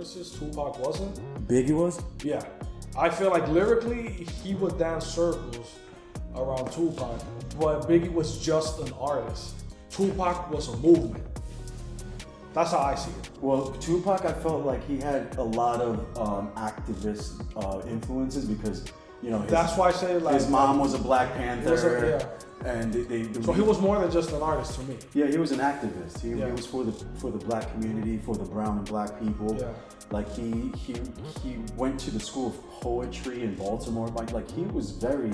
lyricist. Tupac wasn't. Biggie was? Yeah. I feel like lyrically, he would dance circles around Tupac, but Biggie was just an artist. Tupac was a movement. That's how I see it. Well, Tupac, I felt like he had a lot of activist influences because, you know, that's why I say like his mom was a Black Panther, yeah. and so he was more than just an artist to me. Yeah, he was an activist. He was for the Black community, for the brown and Black people. Yeah. Like he went to the School of Poetry in Baltimore. Like he was very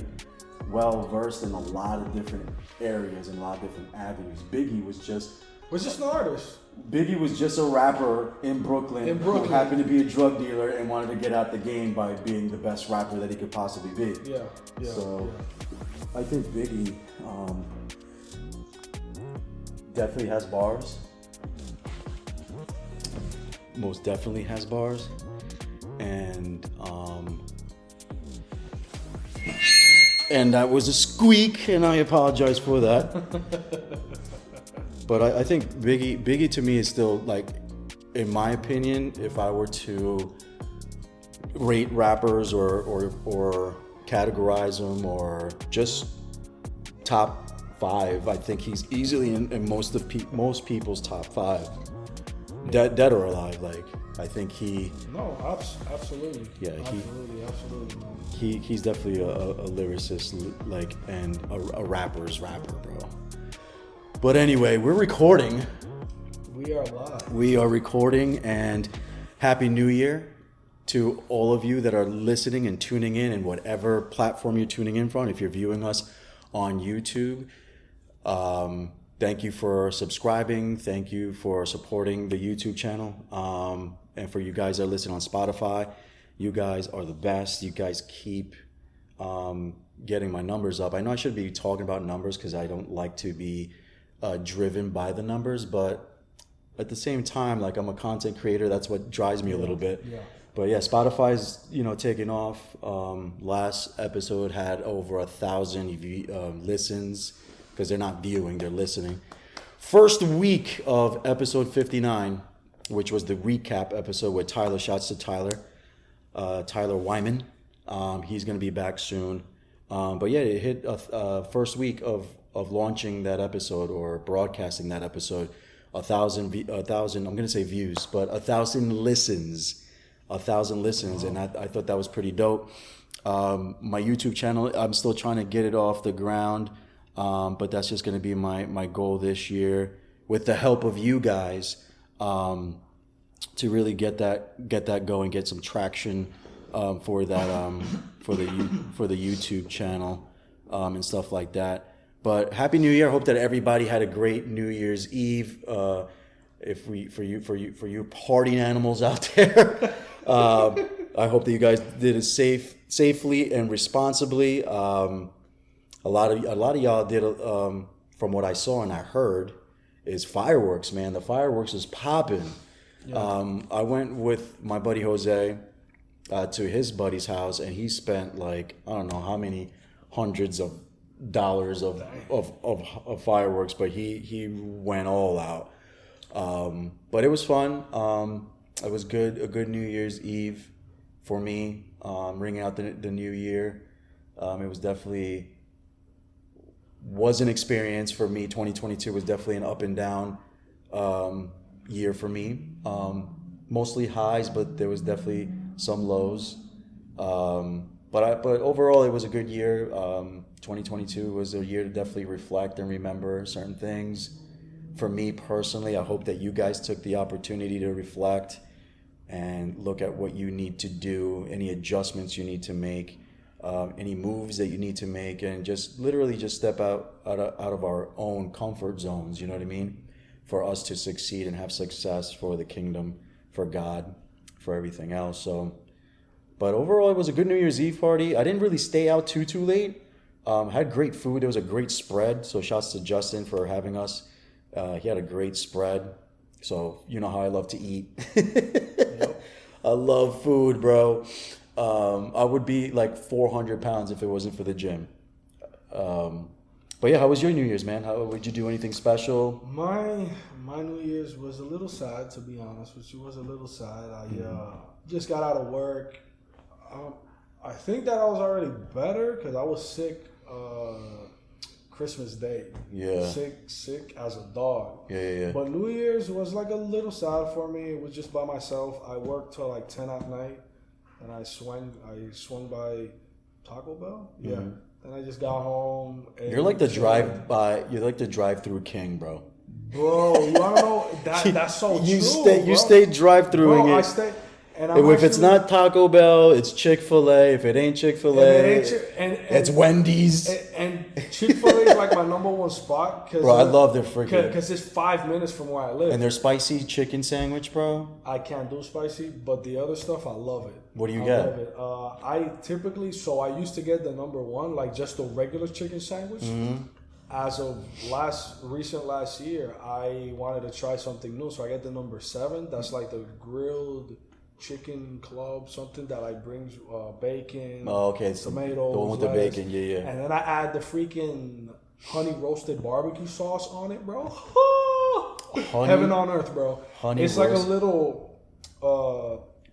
well versed in a lot of different areas and a lot of different avenues. Biggie was just an artist. Biggie was just a rapper in Brooklyn who happened to be a drug dealer and wanted to get out the game by being the best rapper that he could possibly be. Yeah. So I think Biggie definitely has bars. Most definitely has bars. And that was a squeak, and I apologize for that. But I think Biggie to me is still, like, in my opinion, if I were to rate rappers or categorize them or just top 5, I think he's easily in most people's top 5, dead or alive. Like, I think he. No, absolutely. Yeah, absolutely. Man. He's definitely a lyricist, like, and a rapper's rapper, bro. But anyway, we're recording. We are live. We are recording, and Happy New Year to all of you that are listening and tuning in whatever platform you're tuning in from. If you're viewing us on YouTube, thank you for subscribing. Thank you for supporting the YouTube channel. And for you guys that listen on Spotify, you guys are the best. You guys keep getting my numbers up. I know I should be talking about numbers because I don't like to be driven by the numbers, but at the same time, like, I'm a content creator. That's what drives me a little bit. Yeah. But yeah, Spotify's, taking off. Last episode had over 1,000 listens because they're not viewing, they're listening. First week of episode 59, which was the recap episode with Tyler. Shouts to Tyler Wyman. He's going to be back soon. But yeah, it hit first week of launching that episode or broadcasting that episode, 1,000, I'm going to say views, but 1,000 listens. 1,000 listens, and I thought that was pretty dope. My YouTube channel, I'm still trying to get it off the ground, but that's just going to be my goal this year, with the help of you guys, to really get that going, get some traction for that for the YouTube channel and stuff like that. But Happy New Year! Hope that everybody had a great New Year's Eve. For you partying animals out there, I hope that you guys did it safely and responsibly. A lot of y'all did, from what I saw and I heard, is fireworks. Man, the fireworks is popping. Yeah. I went with my buddy Jose to his buddy's house, and he spent, like, I don't know how many hundreds of dollars of fireworks, but he went all out. But it was fun. It was good. A good New Year's Eve for me, ringing out the new year. It was definitely an experience for me. 2022 was definitely an up and down year for me. Mostly highs, but there was definitely some lows. But overall, it was a good year. 2022 was a year to definitely reflect and remember certain things. For me personally, I hope that you guys took the opportunity to reflect and look at what you need to do, any adjustments you need to make, any moves that you need to make, and just literally just step out of our own comfort zones, you know what I mean? For us to succeed and have success for the kingdom, for God, for everything else. So, but overall, it was a good New Year's Eve party. I didn't really stay out too late. Had great food. There was a great spread. So shouts to Justin for having us. He had a great spread. So you know how I love to eat. Yep. I love food, bro. I would be like 400 pounds if it wasn't for the gym. But yeah, how was your New Year's, man? Would you do anything special? My My New Year's was a little sad, to be honest with you. It was a little sad. I just got out of work. I think that I was already better because I was sick Christmas Day. Yeah. Sick as a dog. Yeah. But New Year's was like a little sad for me. It was just by myself. I worked till like 10 at night, and I swung by Taco Bell. Yeah. And I just got home. You're like the drive-through king, bro. Bro, you wanna know that's so true. You stay drive-throughing it. I stay, and if it's not Taco Bell, it's Chick-fil-A. If it ain't Chick-fil-A, it's Wendy's. And Chick-fil-A is like my number one spot. Bro, I love their freaking. Because it's 5 minutes from where I live. And their spicy chicken sandwich, bro. I can't do spicy, but the other stuff, I love it. What do you get? I love it. I typically, I used to get the number one, like just the regular chicken sandwich. As of last year, I wanted to try something new, so I get the number 7. That's like the grilled chicken club, something that like brings bacon, tomatoes, the one with lettuce, the bacon, yeah. And then I add the freaking honey roasted barbecue sauce on it, bro. Heaven on earth, bro. It's like a little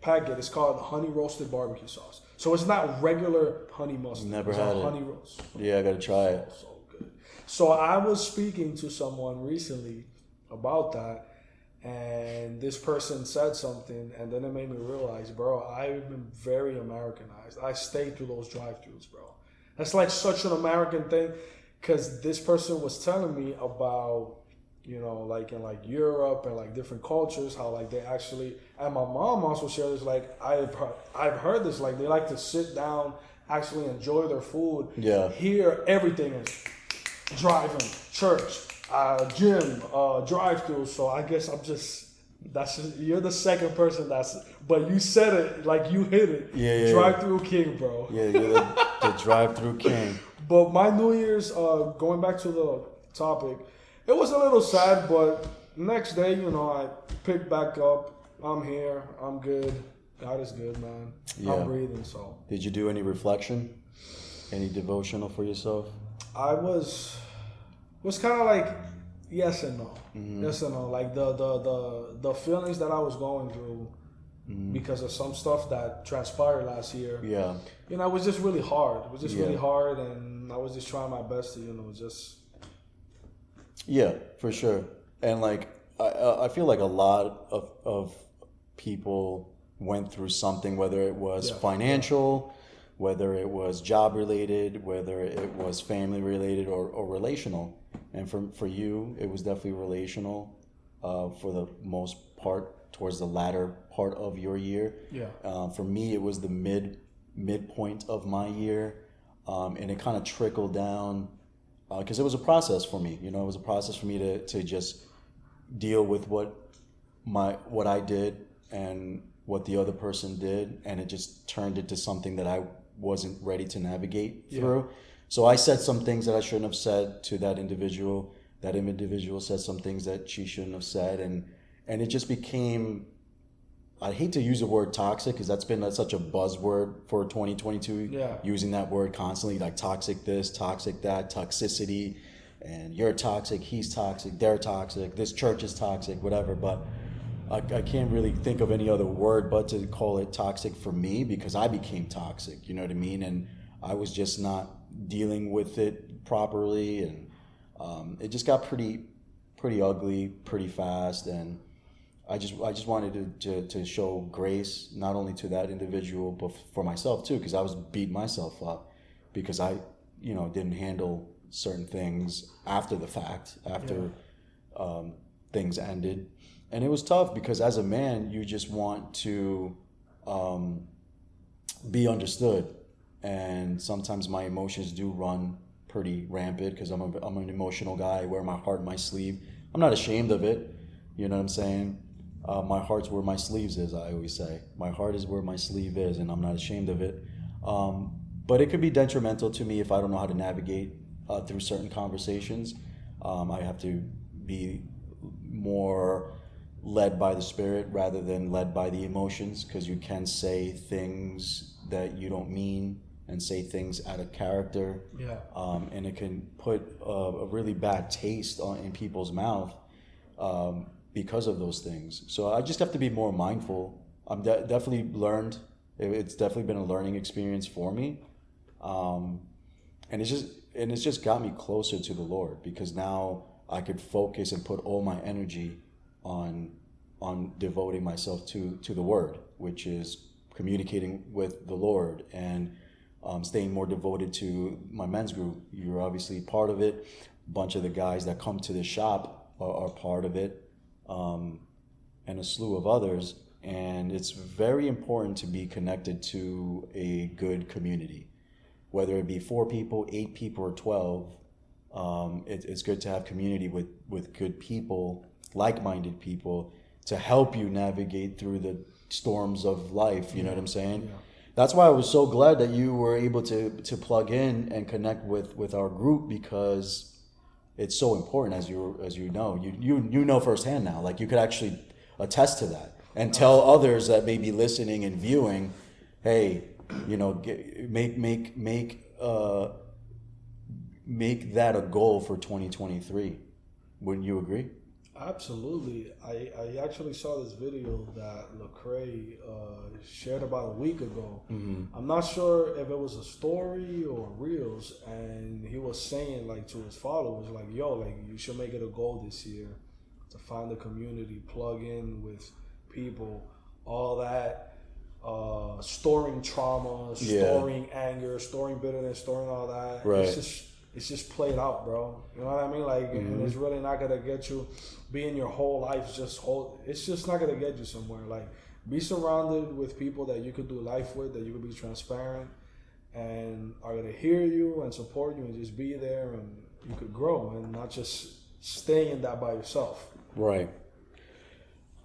packet. It's called honey roasted barbecue sauce. So it's not regular honey mustard. Never had it. Honey roast. Yeah, I gotta try it. So good. So I was speaking to someone recently about that, and this person said something, and then it made me realize, bro, I've been very Americanized. I stayed through those drive-thrus, bro. That's like such an American thing, because this person was telling me about, like in like Europe and like different cultures, how like they actually, and my mom also shared this, like I've heard this, like they like to sit down, actually enjoy their food. Yeah. Here, everything is driving, church, gym, drive-through. So I guess you're the second person but you said it, like you hit it. Yeah. Drive-through king, bro. Yeah, you're the drive-through king. But my New Year's, going back to the topic, it was a little sad, but next day, I picked back up. I'm here. I'm good. God is good, man. Yeah. I'm breathing, so. Did you do any reflection? Any devotional for yourself? I was kind of like yes and no. Yes and no. Like the feelings that I was going through because of some stuff that transpired last year. Yeah. It was just really hard. It was just really hard, and I was just trying my best to, just. Yeah, for sure. And like I feel like a lot of people went through something, whether it was financial, whether it was job related, whether it was family related or relational. And for you, it was definitely relational for the most part, towards the latter part of your year. Yeah. For me, it was the midpoint of my year, and it kind of trickled down because it was a process for me. It was a process for me to just deal with what I did and what the other person did, and it just turned into something that I wasn't ready to navigate through. So I said some things that I shouldn't have said to that individual. That individual said some things that she shouldn't have said, and it just became, I hate to use the word toxic because that's been such a buzzword for 2022. Yeah. Using that word constantly, like toxic this, toxic that, toxicity, and you're toxic, he's toxic, they're toxic, this church is toxic, whatever. But I can't really think of any other word but to call it toxic for me, because I became toxic, you know what I mean? And I was just not dealing with it properly, and it just got pretty ugly pretty fast. And I just wanted to show grace, not only to that individual, but for myself too, because I was beating myself up because I didn't handle certain things after the fact, after things ended. And it was tough because as a man, you just want to be understood. And sometimes my emotions do run pretty rampant because I'm an emotional guy. I wear my heart on my sleeve. I'm not ashamed of it. You know what I'm saying? My heart's where my sleeves is, I always say. My heart is where my sleeve is, and I'm not ashamed of it. But it could be detrimental to me if I don't know how to navigate through certain conversations. I have to be more led by the spirit rather than led by the emotions, because you can say things that you don't mean and say things out of character. Yeah. And it can put a really bad taste in people's mouth because of those things. So I just have to be more mindful. I'm definitely learned. It's definitely been a learning experience for me, and it's just got me closer to the Lord, because now I could focus and put all my energy on devoting myself to the Word, which is communicating with the Lord, and staying more devoted to my men's group. You're obviously part of it. A bunch of the guys that come to the shop are part of it, and a slew of others. And it's very important to be connected to a good community, whether it be 4 people, 8 people, or 12. It's good to have community with good people, like-minded people, to help you navigate through the storms of life. You know what I'm saying? Yeah. That's why I was so glad that you were able to plug in and connect with our group, because it's so important, as you know. You know firsthand now. Like, you could actually attest to that and tell others that may be listening and viewing, hey, you know, make that a goal for 2023. Wouldn't you agree? Absolutely. I actually saw this video that Lecrae shared about a week ago. Mm-hmm. I'm not sure if it was a story or reels, and he was saying, like, to his followers, like, yo, like, you should make it a goal this year to find a community, plug in with people, all that, storing trauma, storing anger, storing bitterness, storing all that. Right. It's just played out, bro. You know what I mean? Like, and it's really not gonna get you. Being your whole life it's just not gonna get you somewhere. Like, be surrounded with people that you could do life with, that you could be transparent, and are gonna hear you and support you, and just be there, and you could grow, and not just stay in that by yourself. Right.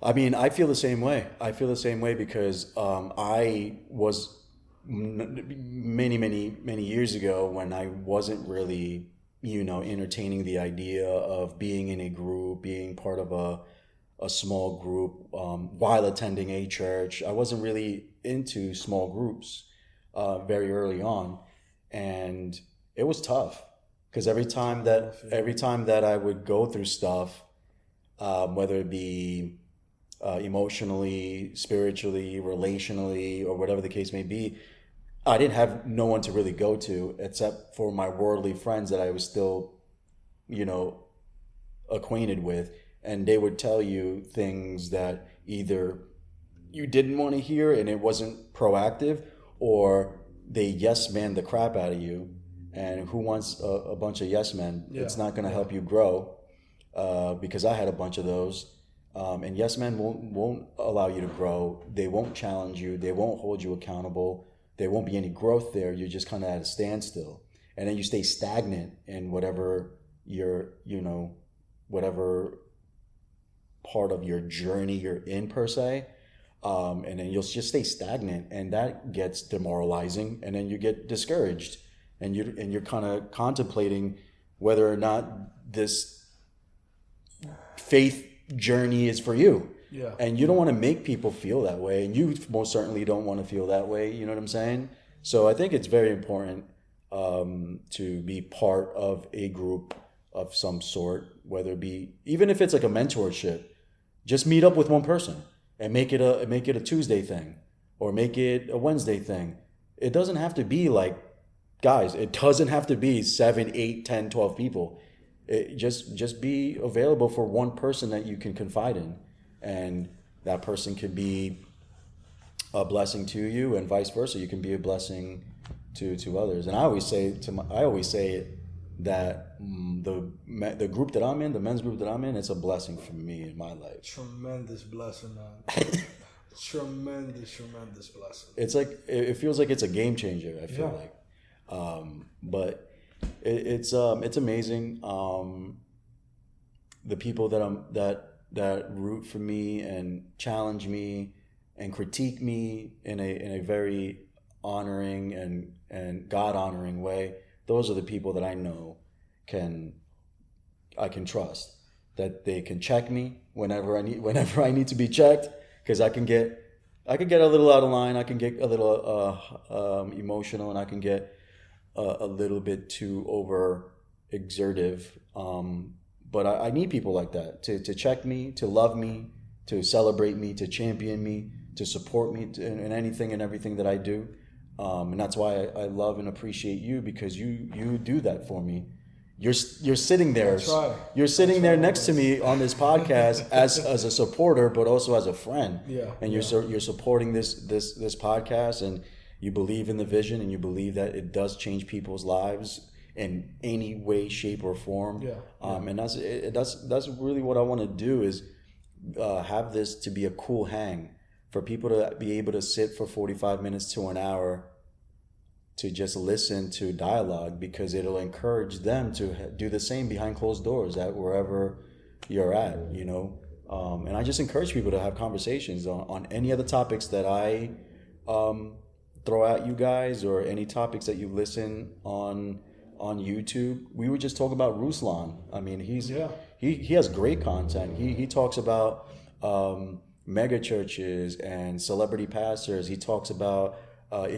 I mean, I feel the same way. Because I was many years ago, when I wasn't really, you know, entertaining the idea of being in a group, being part of a small group, while attending a church. I wasn't really into small groups very early on, and it was tough, because every time that I would go through stuff, whether it be emotionally, spiritually, relationally, or whatever the case may be, I didn't have no one to really go to, except for my worldly friends that I was still, you know, acquainted with. And they would tell you things that either you didn't want to hear and it wasn't proactive, or they yes man the crap out of you. And who wants a bunch of yes men? Yeah. It's not going to help you grow, because I had a bunch of those. And yes men won't allow you to grow. They won't challenge you. They won't hold you accountable. There won't be any growth there. You're just kind of at a standstill. And then you stay stagnant in whatever whatever part of your journey you're in, per se. And then you'll just stay stagnant, and that gets demoralizing. And then you get discouraged, and you're kind of contemplating whether or not this faith journey is for you. Yeah. And you don't want to make people feel that way, and you most certainly don't want to feel that way. You know what I'm saying? So I think it's very important to be part of a group of some sort, whether it be, even if it's like a mentorship, just meet up with one person and make it a Tuesday thing, or make it a Wednesday thing. It doesn't have to be like, guys, it doesn't have to be 7, 8, 10, 12 people. It just be available for one person that you can confide in. And that person could be a blessing to you, and vice versa. You can be a blessing to others. And I always say that the group that I'm in, the men's group that I'm in, it's a blessing for me in my life. Tremendous blessing, man. tremendous blessing. It's like, it feels like it's a game changer. I feel like, but it's amazing. The people that root for me and challenge me and critique me in a very honoring and God honoring way. Those are the people that I know I can trust, that they can check me whenever I need to be checked, because I can get a little out of line. I can get a little emotional, and I can get a little bit too over exertive. But I need people like that to check me, to love me, to celebrate me, to champion me, to support me in anything and everything that I do. And that's why I love and appreciate you, because you do that for me. You're sitting there. That's right. You're sitting there next to me on this podcast as a supporter, but also as a friend. Yeah. And you're supporting this podcast, and you believe in the vision, and you believe that it does change people's lives in any way, shape, or form. Yeah. And that's really what I want to do, is have this to be a cool hang for people to be able to sit for 45 minutes to an hour to just listen to dialogue, because it'll encourage them to do the same behind closed doors at wherever you're at, you know. And I just encourage people to have conversations on any other topics that I throw at you guys, or any topics that you listen on YouTube. We would just talk about Ruslan. I mean, he has great content. He talks about mega churches and celebrity pastors. He talks about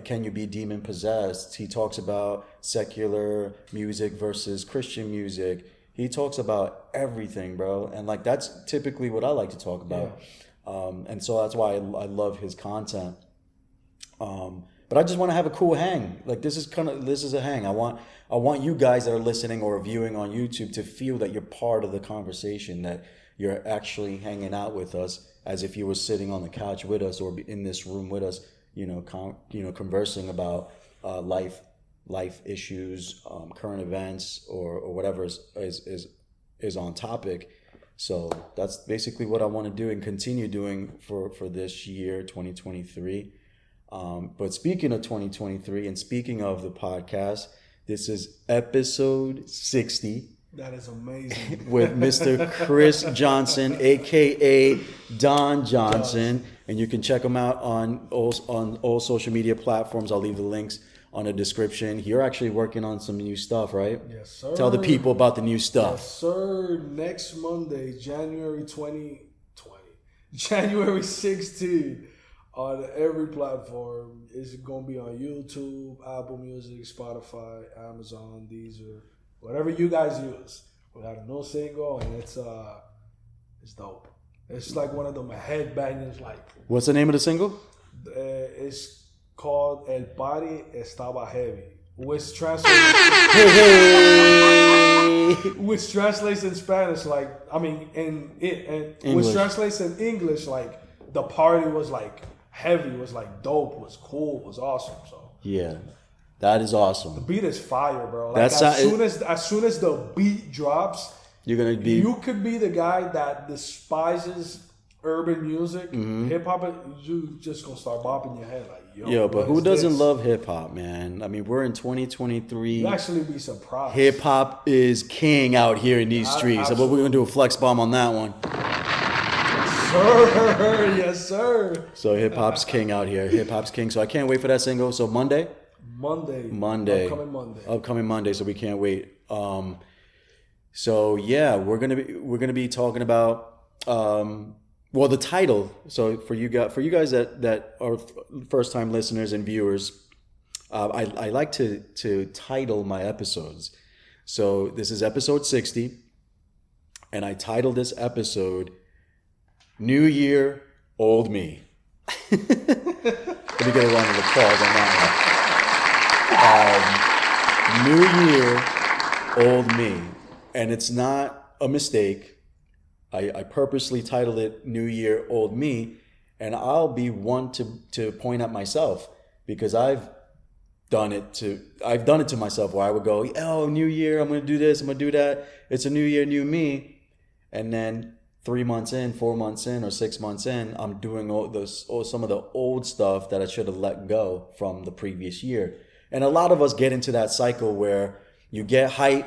can you be demon possessed? He talks about secular music versus Christian music. He talks about everything, bro. And like, that's typically what I like to talk about. Yeah. And so that's why I love his content. But I just want to have a cool hang. Like, this is a hang. I want you guys that are listening or viewing on YouTube to feel that you're part of the conversation, that you're actually hanging out with us as if you were sitting on the couch with us, or in this room with us, conversing about life issues, current events, or whatever is on topic. So that's basically what I want to do and continue doing for this year, 2023. But speaking of 2023, and speaking of the podcast, this is episode 60. That is amazing. With Mr. Chris Johnson, aka Don Johnson, and you can check him out on all social media platforms. I'll leave the links on the description. You're actually working on some new stuff, right? Yes, sir. Tell the people about the new stuff. Yes, sir. Next Monday, January 16th, on every platform. It's gonna be on YouTube, Apple Music, Spotify, Amazon, Deezer. Whatever you guys use. We got a new single, and it's dope. It's like one of them headbangers. Like, what's the name of the single? It's called El Party Estaba Heavy, which translates in Spanish like, I mean, which translates in English like, the party was like heavy, was like dope, was cool, was awesome. So yeah. That is awesome. The beat is fire, bro. Like, as soon as the beat drops, you could be the guy that despises urban music, hip hop. You just gonna start bopping your head like, yo. But who doesn't love hip hop, man? I mean, we're in 2023. You actually be surprised. Hip hop is king out here in these streets. So we're gonna do a flex bomb on that one. Yes, sir. So hip hop's king out here. Hip hop's king. So I can't wait for that single. So Monday. Upcoming Monday. So we can't wait. So yeah, we're gonna be talking about the title. So for you guys that are first time listeners and viewers, I like to title my episodes. So this is episode 60, and I titled this episode "New Year, Old Me." Let me get a round of applause on that one. New Year, Old Me. And it's not a mistake. I purposely titled it New Year, Old Me. And I'll be one to point at myself, because I've done it to myself, where I would go, oh, New Year, I'm going to do this, I'm going to do that. It's a new year, new me. And then 3 months in, 4 months in, or 6 months in, I'm doing some of the old stuff that I should have let go from the previous year. And a lot of us get into that cycle where you get hype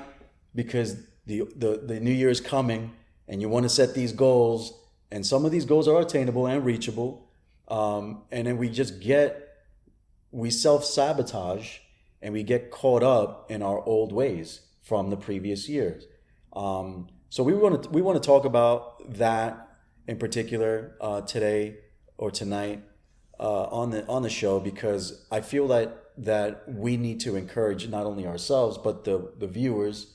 because the new year is coming, and you want to set these goals, and some of these goals are attainable and reachable. And then we self-sabotage, and we get caught up in our old ways from the previous years. So we want to talk about that in particular today or tonight on the show, because I feel that we need to encourage not only ourselves but the viewers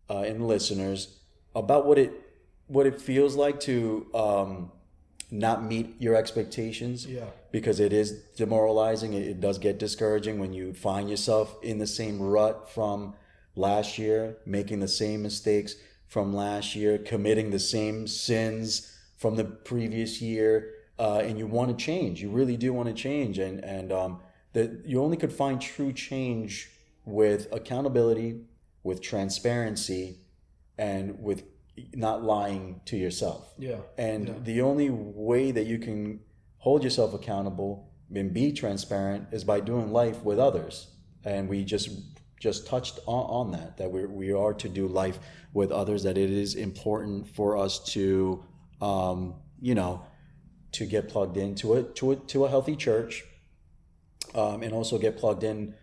and listeners about what it feels like to not meet your expectations. Yeah. Because it is demoralizing. It does get discouraging when you find yourself in the same rut from last year, making the same mistakes from last year, committing the same sins from the previous year, and you want to change. You really do want to change, and that you only could find true change with accountability, with transparency, and with not lying to yourself. Yeah. And the only way that you can hold yourself accountable and be transparent is by doing life with others. And we just touched on that we are to do life with others, that it is important for us to to get plugged into a healthy church, and also get plugged in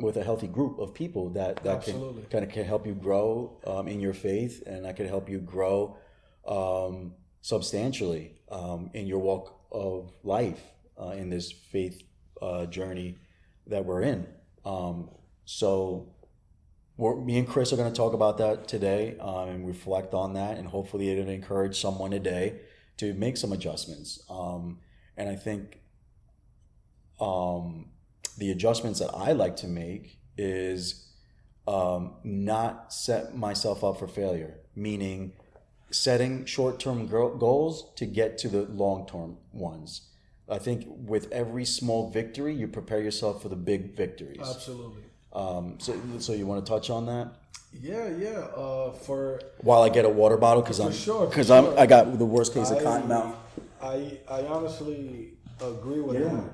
with a healthy group of people that can help you grow in your faith, and that can help you grow substantially in your walk of life in this faith journey that we're in. So me and Chris are going to talk about that today and reflect on that, and hopefully it'll encourage someone today to make some adjustments. And I think the adjustments that I like to make is not set myself up for failure, meaning setting short-term goals to get to the long-term ones. I think with every small victory, you prepare yourself for the big victories. Absolutely. So you want to touch on that? Yeah. For while I get a water bottle, because I got the worst case of cotton mouth. I honestly agree with that.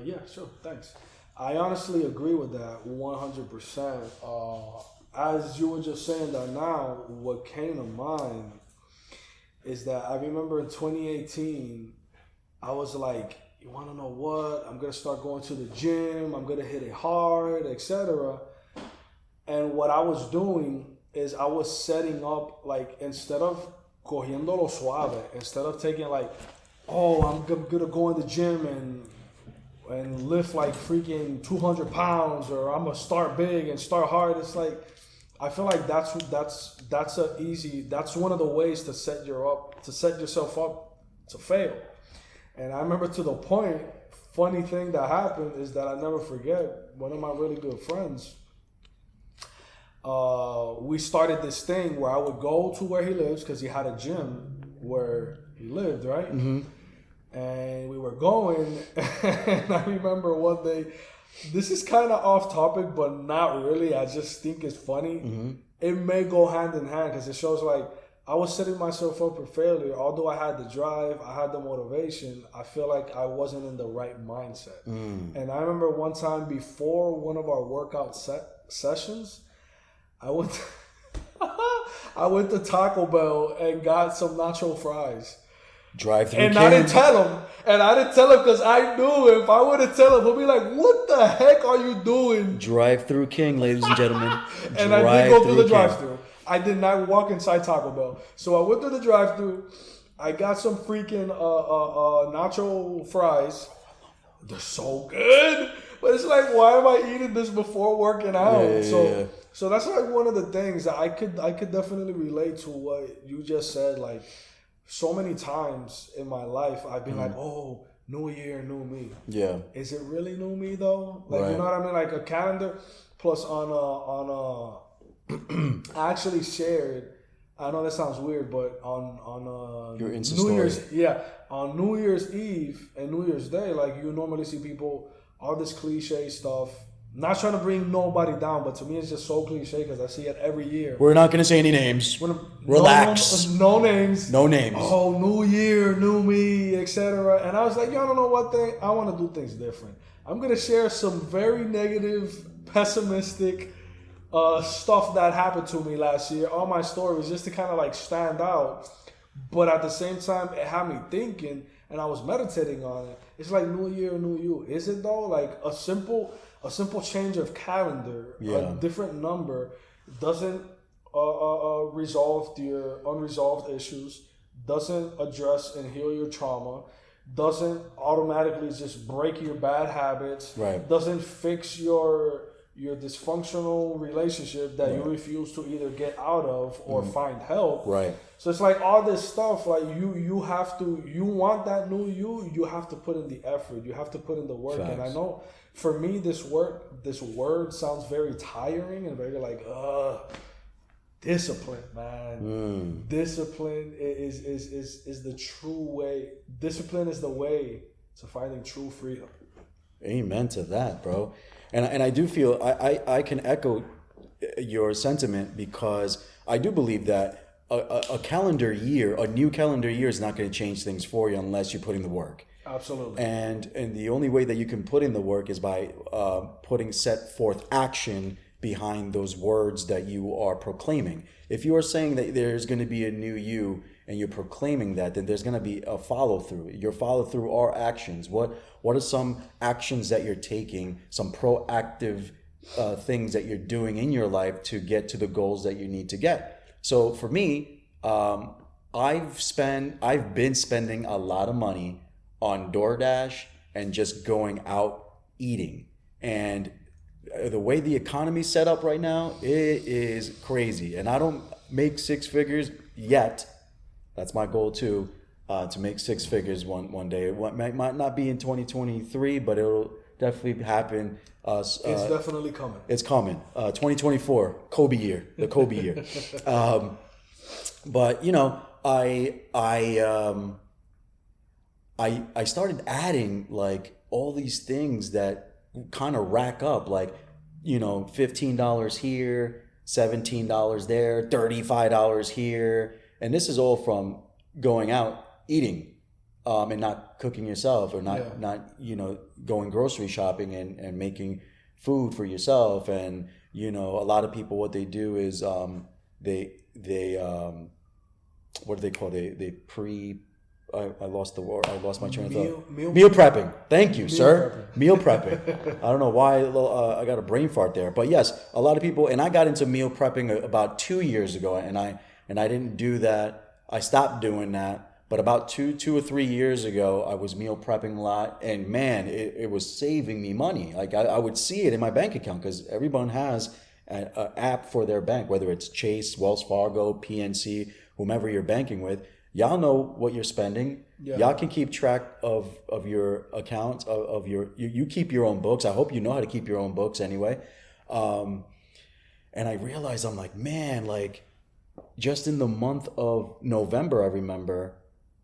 Yeah, sure. Thanks. I honestly agree with that 100%. As you were just saying that now, what came to mind is that I remember in 2018, I was like, you want to know what? I'm going to start going to the gym. I'm going to hit it hard, etc. And what I was doing is I was setting up, like, instead of cogiendo lo suave, instead of taking like, oh, I'm going to go in the gym and lift like freaking 200 pounds, or I'm going to start big and start hard. It's like, I feel like that's one of the ways to set yourself up to fail. And I remember to the point, funny thing that happened is that I never forget, one of my really good friends, we started this thing where I would go to where he lives, because he had a gym where he lived, right? Mm-hmm. And we were going, and I remember one day, this is kind of off topic, but not really. I just think it's funny. Mm-hmm. It may go hand in hand, because it shows like I was setting myself up for failure. Although I had the drive, I had the motivation, I feel like I wasn't in the right mindset. And I remember one time before one of our workout sessions, I went to Taco Bell and got some nacho fries. Drive-through and King. I didn't tell him. Because I knew if I would have tell him, he'll be like, what the heck are you doing? Drive-through King, ladies and gentlemen. And I did go through the drive-through. I did not walk inside Taco Bell. So I went through the drive-through. I got some freaking nacho fries. They're so good. But it's like, why am I eating this before working out? So that's like one of the things that I could definitely relate to what you just said. Like, so many times in my life, I've been like, oh, new year, new me. Yeah. Is it really new me though? Like, right. You know what I mean? Like a calendar. Plus I actually shared, I know that sounds weird, but on your Insta New Year's, story. on New Year's Eve and New Year's Day, like you normally see people, all this cliche stuff. Not trying to bring nobody down, but to me it's just so cliche because I see it every year. We're not going to say any names. Relax. No names. No names. Oh, new year, new me, etc. And I was like, y'all don't know what thing. I want to do things different. I'm going to share some very negative, pessimistic stuff that happened to me last year on my stories just to kind of like stand out. But at the same time, it had me thinking and I was meditating on it. It's like new year, new you. Is it though? Like a simple change of calendar, a different number, doesn't resolve your unresolved issues, doesn't address and heal your trauma, doesn't automatically just break your bad habits, right. Doesn't fix your your dysfunctional relationship that you refuse to either get out of or find help. Right. So it's like all this stuff, like you have to, you want that new you have to put in the effort. You have to put in the work. Facts. And I know for me, this word sounds very tiring and very like, discipline, man. Discipline is the true way. Discipline is the way to finding true freedom. Amen to that, bro. And I do feel I can echo your sentiment, because I do believe that a calendar year, a new calendar year, is not going to change things for you unless you put in the work. Absolutely. And the only way that you can put in the work is by set forth action behind those words that you are proclaiming. If you are saying that there's going to be a new you and you're proclaiming that, then there's going to be a follow through. Your follow through are actions. What are some actions that you're taking, some proactive things that you're doing in your life to get to the goals that you need to get? So for me, I've been spending a lot of money on DoorDash and just going out eating. And the way the economy's set up right now, it is crazy. And I don't make six figures yet. That's my goal too, to make six figures one day. It might not be in 2023, but it'll definitely happen. It's definitely coming. It's coming. 2024, Kobe year, the Kobe year. But you know, I started adding like all these things that kind of rack up, like, you know, $15 here, $17 there, $35 here. And this is all from going out eating and not cooking yourself, or not you know, going grocery shopping and making food for yourself. And, you know, a lot of people, what they do is they what do they call it? They pre... I lost the word. I lost my train of thought. Meal prepping. Thank you, sir. Meal prepping. I don't know why I got a brain fart there, but yes, a lot of people. And I got into meal prepping about 2 years ago, and I didn't do that. I stopped doing that. But about two or 3 years ago, I was meal prepping a lot, and man, it was saving me money. Like I would see it in my bank account, because everyone has an app for their bank, whether it's Chase, Wells Fargo, PNC, whomever you're banking with. Y'all know what you're spending. Yeah. Y'all can keep track of your accounts, of your, you keep your own books. I hope you know how to keep your own books anyway. And I realized, I'm like, man, like just in the month of November, I remember.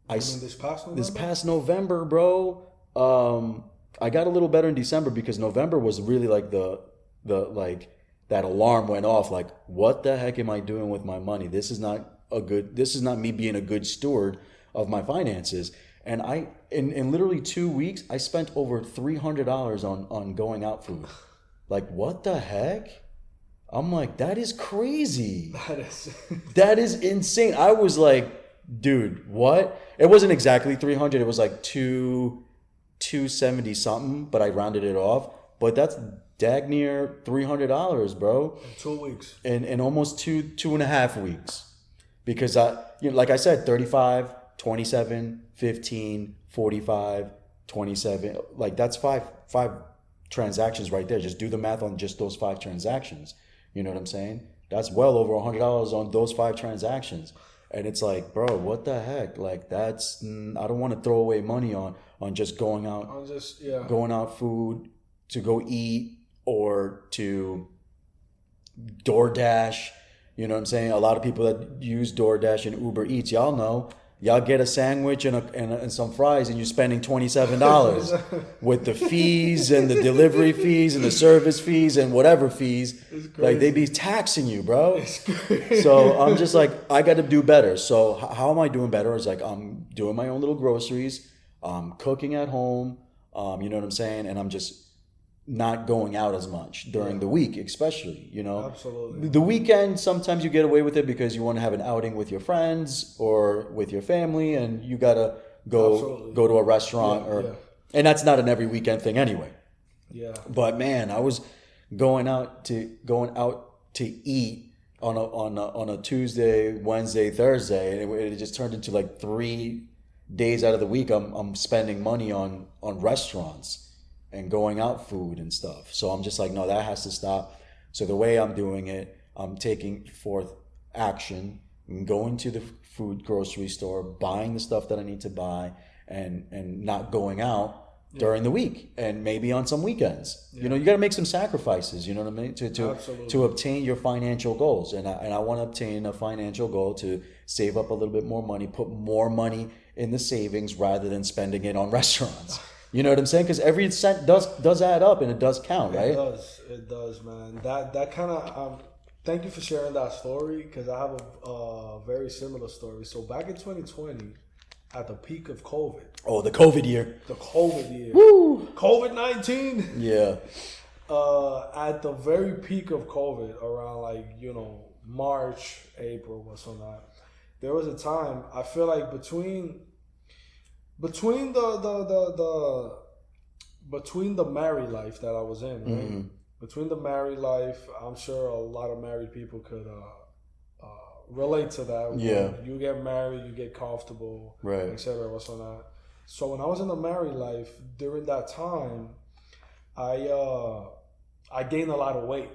This past November? This past November, bro. I got a little better in December, because November was really like the like that alarm went off. Like, what the heck am I doing with my money? This is not me being a good steward of my finances. And in literally 2 weeks, I spent over $300 on going out food. Like, what the heck? I'm like, that is crazy. That is insane. I was like, dude, what? It wasn't exactly 300. It was like 270 something, but I rounded it off. But that's dag near $300, bro. In 2 weeks. In almost two and a half weeks. Because like I said, 35, 27, 15, 45, 27, like that's five transactions right there. Just do the math on just those 5 transactions. You know what I'm saying? That's well over $100 on those 5 transactions. And it's like, bro, what the heck? Like that's, I don't want to throw away money on just going out, going out food to go eat, or to DoorDash. You know what I'm saying? A lot of people that use DoorDash and Uber Eats, y'all know, y'all get a sandwich and some fries, and you're spending $27 with the fees and the delivery fees and the service fees and whatever fees. Like, they be taxing you, bro. So I'm just like, I got to do better. So how am I doing better? It's like, I'm doing my own little groceries, cooking at home, you know what I'm saying? And I'm just not going out as much during the week, especially, you know. Absolutely. The weekend, sometimes you get away with it because you want to have an outing with your friends or with your family, and you gotta go to a restaurant, and that's not an every weekend thing anyway. Yeah. But man, I was going out to eat on a Tuesday, Wednesday, Thursday, and it just turned into like 3 days out of the week I'm spending money on restaurants. and going out food and stuff. So I'm just like, no, that has to stop. So the way I'm doing it, I'm taking forth action, I'm going to the food grocery store, buying the stuff that I need to buy, and not going out during the week, and maybe on some weekends. You know, you got to make some sacrifices, you know what I mean, to obtain your financial goals. And I want to obtain a financial goal to save up a little bit more money, put more money in the savings rather than spending it on restaurants. You know what I'm saying? Because every cent does add up, and it does count, right? It does, man. That kind of thank you for sharing that story, because I have a very similar story. So back in 2020, at the peak of COVID. Oh, the COVID year. The COVID year. Woo! COVID-19. Yeah. At the very peak of COVID, around like, March, April, or so that, there was a time, I feel like between the married life that I was in, right? Mm-hmm. Between the married life, I'm sure a lot of married people could relate to that. Yeah. When you get married, you get comfortable, right, etc. What's on that? So when I was in the married life, during that time, I gained a lot of weight,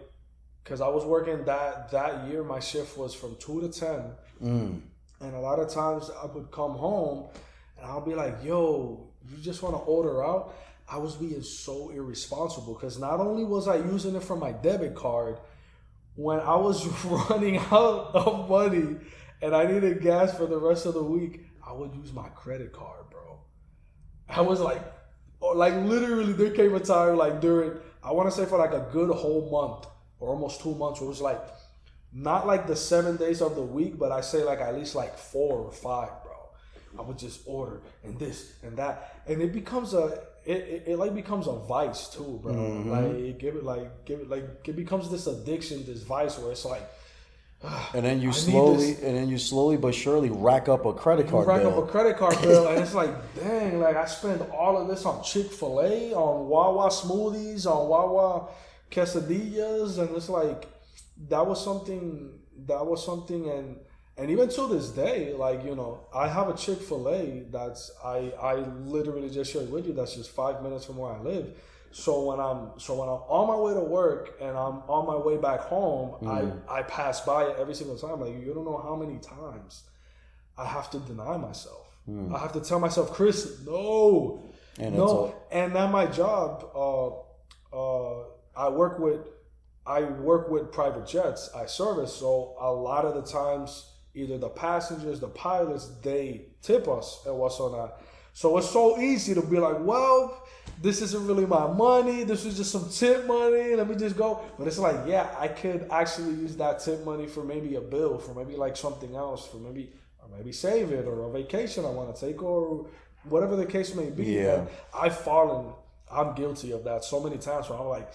because I was working that year. My shift was from 2 to 10, and a lot of times I would come home and I'll be like, "Yo, you just want to order out?" I was being so irresponsible, because not only was I using it for my debit card, when I was running out of money and I needed gas for the rest of the week, I would use my credit card, bro. I was like literally, there came a time like during, I want to say for like a good whole month or almost 2 months, where it was like, not like the 7 days of the week, but I say like at least like 4 or 5, bro. I would just order and this and that, and it becomes it becomes a vice too, bro. Mm-hmm. It becomes this addiction, this vice, where it's like, and then you slowly but surely rack up a credit card bill, and it's like, dang, like I spend all of this on Chick-fil-A, on Wawa smoothies, on Wawa quesadillas, and it's like that was something, and even to this day, like, I have a Chick-fil-A that's, I literally just shared with you, that's just 5 minutes from where I live. So when I'm on my way to work and I'm on my way back home, I pass by it every single time. Like, you don't know how many times I have to deny myself. I have to tell myself, Chris, no. And at my job, I work with private jets. I service, so a lot of the times, either the passengers, the pilots, they tip us and what's on that. So it's so easy to be like, well, this isn't really my money. This is just some tip money. Let me just go. But it's like, yeah, I could actually use that tip money for maybe a bill, for maybe like something else, or maybe save it, or a vacation I want to take, or whatever the case may be. Yeah. And I'm guilty of that so many times where I'm like,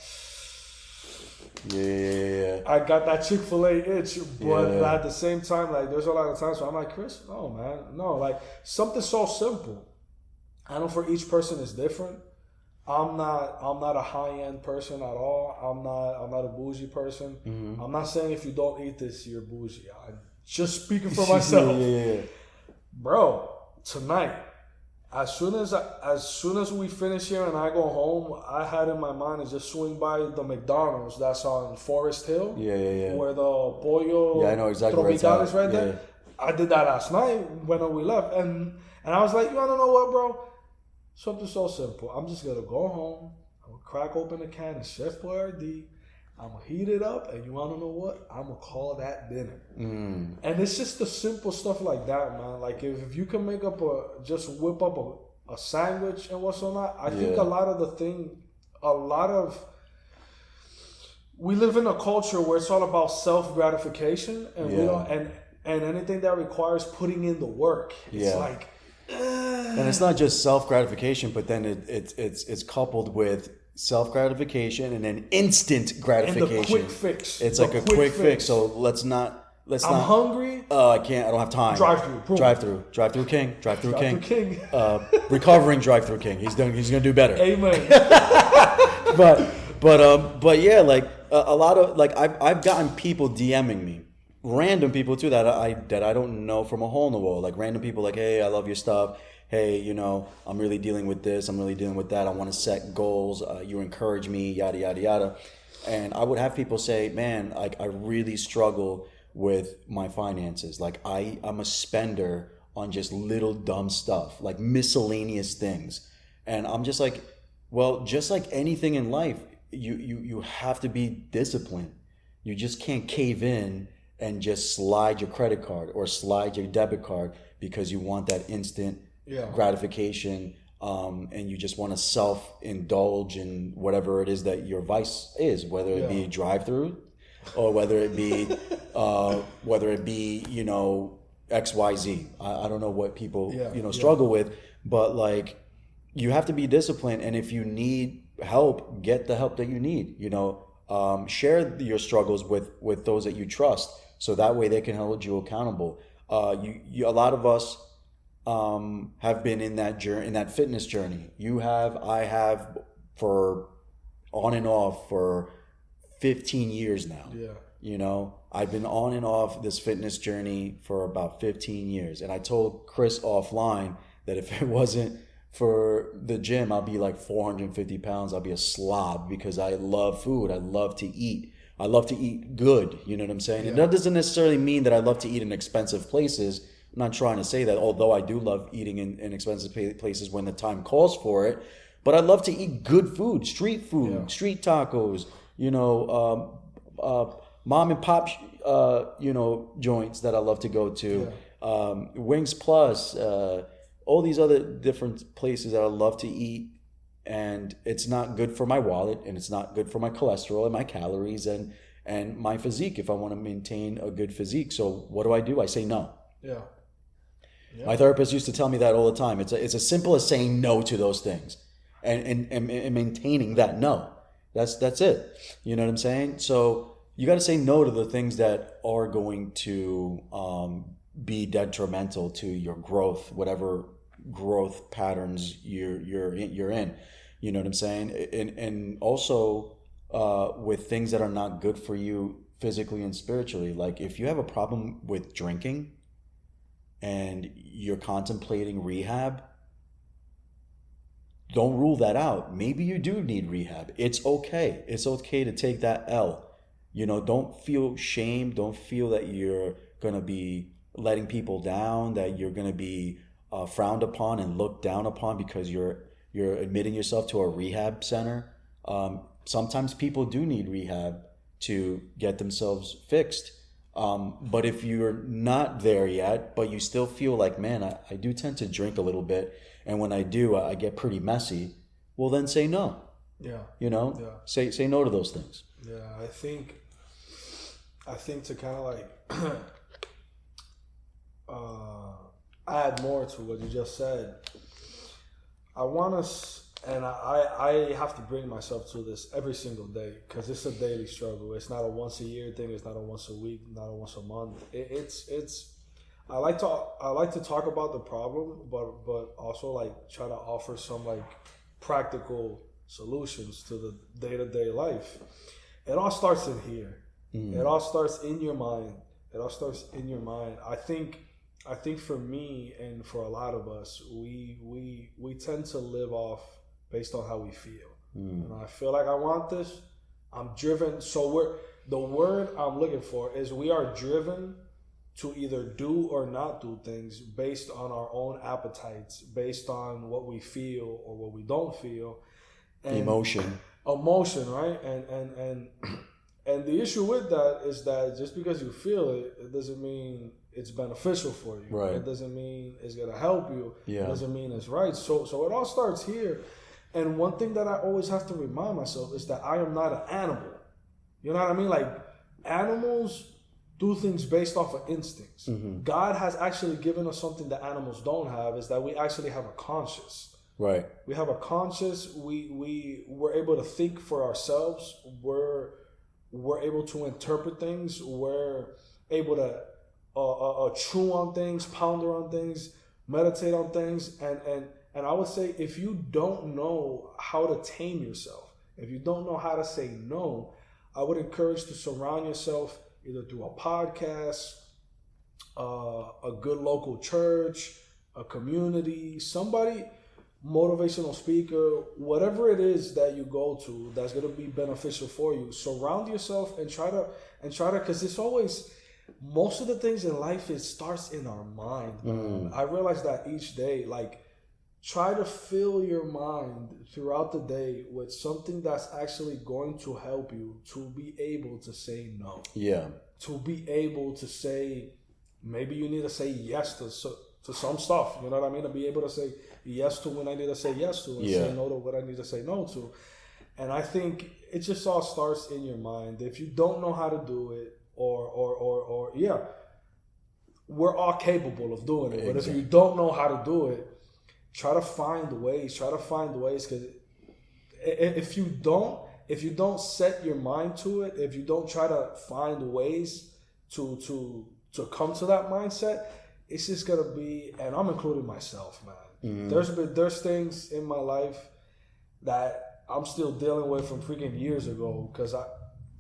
yeah. I got that Chick-fil-A itch, but at the same time, like, there's a lot of times where I'm like, Chris, no, man, no, like, something so simple. I know for each person is different. I'm not a high-end person at all. I'm not a bougie person. Mm-hmm. I'm not saying if you don't eat this, you're bougie. I'm just speaking for myself. Bro, tonight, as soon as we finish here and I go home, I had in my mind to just swing by the McDonald's that's on Forest Hill. Where the pollo I know exactly tropical is right there. I did that last night when we left, and I was like, you wanna know what, bro? Something so simple. I'm just gonna go home. I'm gonna crack open a can of Chef Boyardee. I'm gonna heat it up, and you wanna know what? I'm gonna call that dinner. And it's just the simple stuff like that, man. Like, if you can whip up a sandwich and what's on that. I think we live in a culture where it's all about self gratification, and we don't, and anything that requires putting in the work. It's like, and it's not just self gratification, but then it's coupled with self gratification and then instant gratification. And the quick fix. It's like a quick fix. So let's not. I'm hungry. I can't. I don't have time. Drive through king. Recovering drive through king. He's gonna do better. Amen. but yeah, like a lot of, like, I've gotten people DMing me, random people too that I don't know from a hole in the wall. Like, random people like, hey, I love your stuff. hey, you know, I'm really dealing with this, I'm really dealing with that, I want to set goals, you encourage me, yada, yada, yada. And I would have people say, man, like, I really struggle with my finances. Like, I'm a spender on just little dumb stuff, like miscellaneous things. And I'm just like, well, just like anything in life, you have to be disciplined. You just can't cave in and just slide your credit card or slide your debit card because you want that instant gratification, and you just want to self-indulge in whatever it is that your vice is, whether it be drive-through or whether it be you know, XYZ. I don't know what people struggle with, but like, you have to be disciplined, and if you need help, get the help that you need. You know, share your struggles with those that you trust, so that way they can hold you accountable. A lot of us have been in that journey, in that fitness journey. You have, I have, for on and off for 15 years now. Yeah. You know, I've been on and off this fitness journey for about 15 years, and I told Chris offline that if it wasn't for the gym, I'll be like 450 pounds. I'll be a slob because I love food. I love to eat. I love to eat good. You know what I'm saying? Yeah. And that doesn't necessarily mean that I love to eat in expensive places. I'm not trying to say that, although I do love eating in expensive places when the time calls for it. But I love to eat good food, street street tacos, you know, mom and pop, you know, joints that I love to go to, Wings Plus, all these other different places that I love to eat. And it's not good for my wallet, and it's not good for my cholesterol and my calories and my physique if I want to maintain a good physique. So what do? I say no. Yeah. My therapist used to tell me that all the time. It's as simple as saying no to those things and maintaining that no. That's it. You know what I'm saying? So you got to say no to the things that are going to be detrimental to your growth, whatever growth patterns you're in. You know what I'm saying? And also with things that are not good for you physically and spiritually. Like, if you have a problem with drinking and you're contemplating rehab, don't rule that out. Maybe you do need rehab. It's okay. It's okay to take that L. You know, don't feel shame. Don't feel that you're going to be letting people down, that you're going to be frowned upon and looked down upon because you're admitting yourself to a rehab center. Sometimes people do need rehab to get themselves fixed. But if you're not there yet, but you still feel like, man, I do tend to drink a little bit, and when I do, I get pretty messy, well, then say no. Yeah. You know? Yeah. Say no to those things. Yeah, I think to kind of like add more to what you just said, I want us, and I have to bring myself to this every single day, because it's a daily struggle. It's not a once a year thing. It's not a once a week, not a once a month. It's I like to talk about the problem, but also like try to offer some like practical solutions to the day-to-day life. It all starts in here. It all starts in your mind. I think for me and for a lot of us, we tend to live off based on how we feel. And I feel like I want this. I'm driven. So the word I'm looking for is we are driven to either do or not do things based on our own appetites, based on what we feel or what we don't feel. And emotion, right? And the issue with that is that just because you feel it, it doesn't mean it's beneficial for you. Right. It doesn't mean it's gonna help you. Yeah. It doesn't mean it's right. So it all starts here. And one thing that I always have to remind myself is that I am not an animal. You know what I mean? Like, animals do things based off of instincts. Mm-hmm. God has actually given us something that animals don't have, is that we actually have a conscience. Right. We have a conscience. We're able to think for ourselves. We're able to interpret things. We're able to chew on things, ponder on things, meditate on things. And I would say, if you don't know how to tame yourself, if you don't know how to say no, I would encourage to surround yourself either through a podcast, a good local church, a community, somebody, motivational speaker, whatever it is that you go to that's going to be beneficial for you. Surround yourself and try to, because it's always, most of the things in life, it starts in our mind. I realize that each day, like, try to fill your mind throughout the day with something that's actually going to help you to be able to say no. Yeah. To be able to say, maybe you need to say yes to some stuff. You know what I mean? To be able to say yes to when I need to say yes to, and say no to what I need to say no to. And I think it just all starts in your mind. If you don't know how to do it, or we're all capable of doing it. But if you don't know how to do it, try to find ways. Because if you don't set your mind to it, if you don't try to find ways to come to that mindset, it's just gonna be, and I'm including myself, man. There's things in my life that I'm still dealing with from freaking years ago, because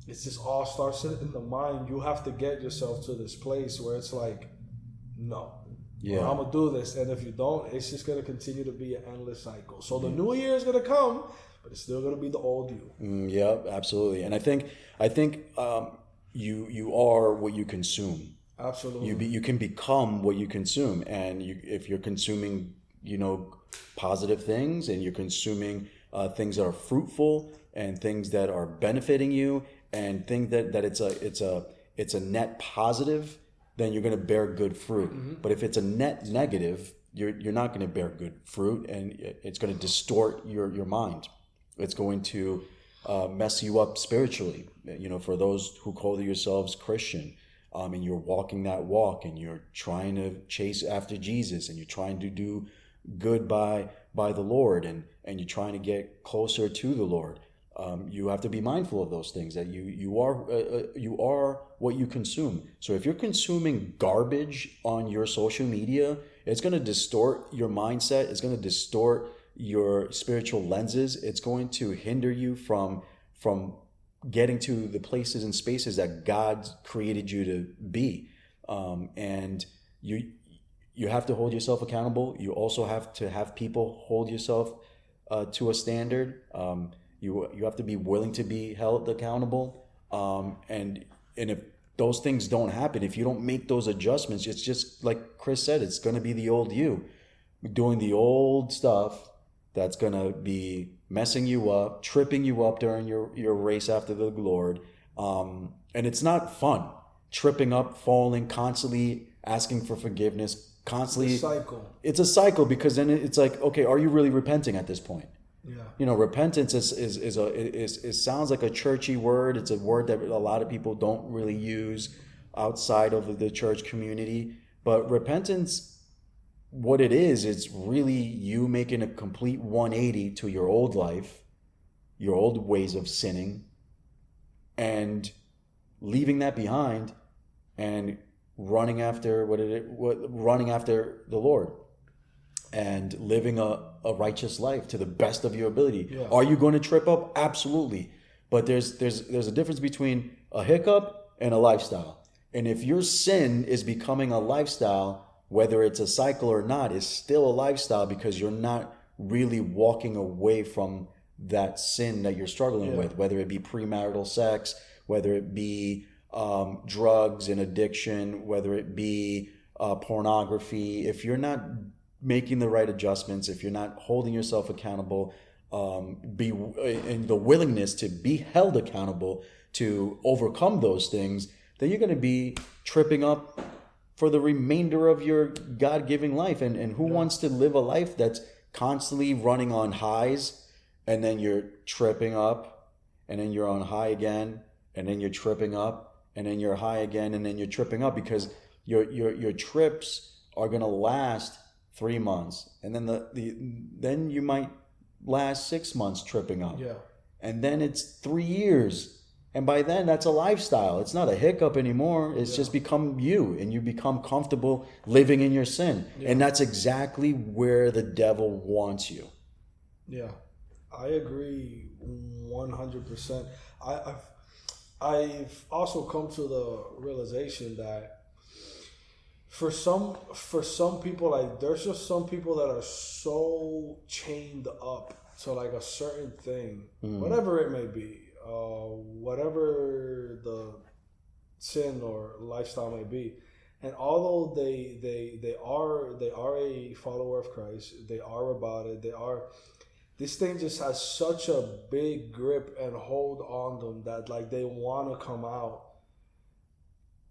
it's just all starts in the mind. You have to get yourself to this place where it's like, no. Yeah, I'm gonna do this, and if you don't, it's just gonna continue to be an endless cycle. So the new year is gonna come, but it's still gonna be the old you. Yeah, absolutely. And I think you are what you consume. Absolutely. You can become what you consume, and if you're consuming, positive things, and you're consuming things that are fruitful and things that are benefiting you, and think that it's a net positive, then you're going to bear good fruit. But if it's a net negative, you're not going to bear good fruit, and it's going to distort your mind. It's going to mess you up spiritually. For those who call yourselves Christian, and you're walking that walk, and you're trying to chase after Jesus, and you're trying to do good by the Lord, and you're trying to get closer to the Lord. You have to be mindful of those things, that you are what you consume. So if you're consuming garbage on your social media, it's going to distort your mindset. It's going to distort your spiritual lenses. It's going to hinder you from getting to the places and spaces that God created you to be. And you have to hold yourself accountable. You also have to have people hold yourself to a standard. You have to be willing to be held accountable. And if those things don't happen, if you don't make those adjustments, it's just like Chris said, it's going to be the old you doing the old stuff that's going to be messing you up, tripping you up during your race after the Lord. And it's not fun. Tripping up, falling, constantly asking for forgiveness, constantly. It's a cycle. It's a cycle, because then it's like, okay, are you really repenting at this point? Yeah. Repentance is sounds like a churchy word. It's a word that a lot of people don't really use outside of the church community. But repentance, what it is, it's really you making a complete 180 to your old life, your old ways of sinning, and leaving that behind and running after running after the Lord, and living a righteous life to the best of your ability. Yeah. Are you going to trip up? Absolutely. But there's a difference between a hiccup and a lifestyle. And if your sin is becoming a lifestyle, whether it's a cycle or not, is still a lifestyle, because you're not really walking away from that sin that you're struggling with, whether it be premarital sex, whether it be drugs and addiction, whether it be pornography. If you're not making the right adjustments, if you're not holding yourself accountable, in the willingness to be held accountable to overcome those things, then you're going to be tripping up for the remainder of your God-given life. And who wants to live a life that's constantly running on highs, and then you're tripping up, and then you're on high again, and then you're tripping up, and then you're high again, and then you're tripping up, because your trips are going to last 3 months, and then you might last 6 months tripping up, and then it's 3 years, and by then that's a lifestyle. It's not a hiccup anymore. It's just become you, and you become comfortable living in your sin, and that's exactly where the devil wants you. Yeah, I agree 100%. I've also come to the realization that for some people, like there's just some people that are so chained up to like a certain thing, whatever it may be, whatever the sin or lifestyle may be. And although they are a follower of Christ, they are about it, this thing just has such a big grip and hold on them that like they want to come out,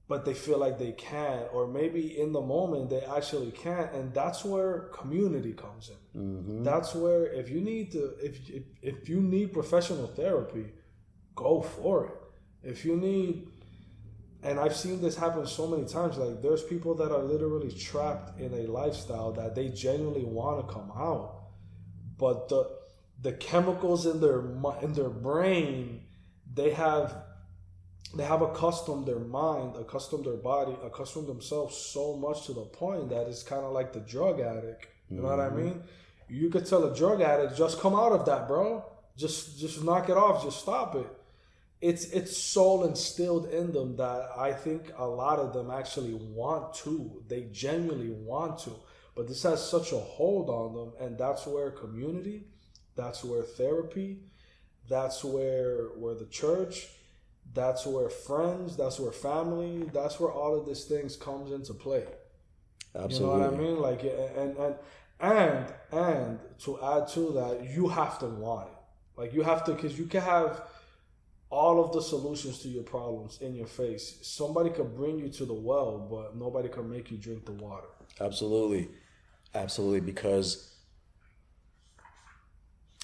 but they feel like they can't, or maybe in the moment they actually can't. And that's where community comes in. Mm-hmm. That's where if you need professional therapy, go for it. If you need, and I've seen this happen so many times, like there's people that are literally trapped in a lifestyle that they genuinely want to come out, but the chemicals in their brain, they have accustomed their mind, accustomed their body, accustomed themselves so much to the point that it's kind of like the drug addict. You know what I mean? You could tell a drug addict, just come out of that, bro. Just knock it off. Just stop it. It's so instilled in them that I think a lot of them actually want to. They genuinely want to. But this has such a hold on them, and that's where community, that's where therapy, that's where the church, that's where friends, that's where family, that's where all of these things comes into play. Absolutely. You know what I mean? Like, and to add to that, you have to want it. Like you have to, because you can have all of the solutions to your problems in your face. Somebody could bring you to the well, but nobody can make you drink the water. Absolutely. Because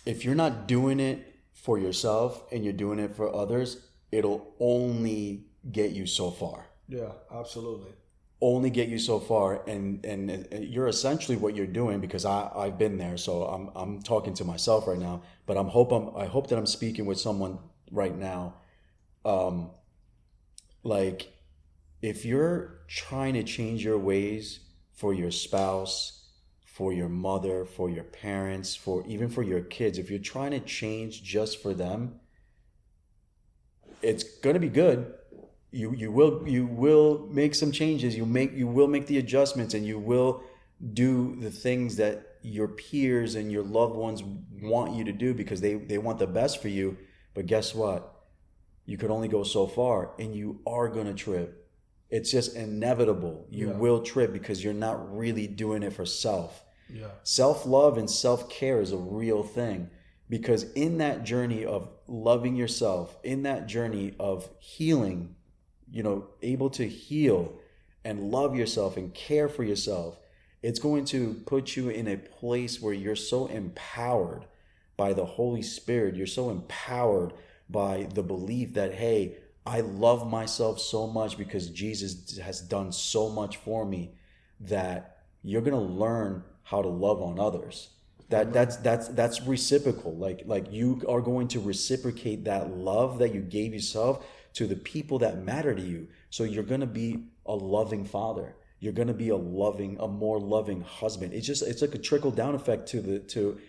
if you're not doing it for yourself and you're doing it for others, it'll only get you so far. Yeah, absolutely. Only get you so far, and you're essentially what you're doing, because I've been there, so I'm talking to myself right now, but I hope that I'm speaking with someone right now. Like if you're trying to change your ways for your spouse, for your mother, for your parents, even for your kids, if you're trying to change just for them, it's gonna be good. You will make some changes. You will make the adjustments, and you will do the things that your peers and your loved ones want you to do, because they want the best for you. But guess what? You could only go so far, and you are gonna trip. It's just inevitable. You will trip because you're not really doing it for self. Yeah. Self-love and self-care is a real thing, because in that journey of loving yourself, in that journey of healing, able to heal and love yourself and care for yourself, it's going to put you in a place where you're so empowered by the Holy Spirit. You're so empowered by the belief that, hey, I love myself so much because Jesus has done so much for me, that you're going to learn how to love on others. That's reciprocal. Like you are going to reciprocate that love that you gave yourself to the people that matter to you. So you're going to be a loving father. You're going to be a more loving husband. It's like a trickle down effect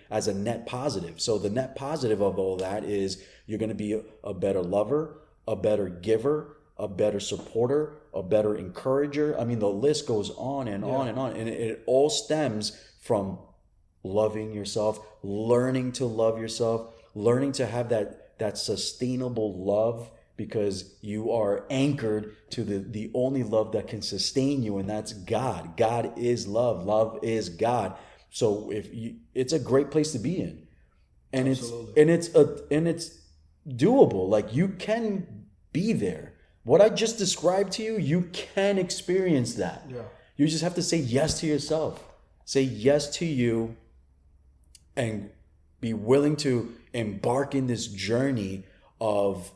as a net positive. So the net positive of all that is you're going to be a better lover, a better giver, a better supporter, a better encourager. I mean, the list goes on and on and on. And it all stems from loving yourself, learning to love yourself, learning to have that sustainable love, because you are anchored to the only love that can sustain you, and that's God. God is love. Love is God. So it's a great place to be in, and Absolutely. it's doable. Like you can be there. What I just described to you, you can experience that. Yeah. You just have to say yes to yourself. Say yes to you, and be willing to embark in this journey of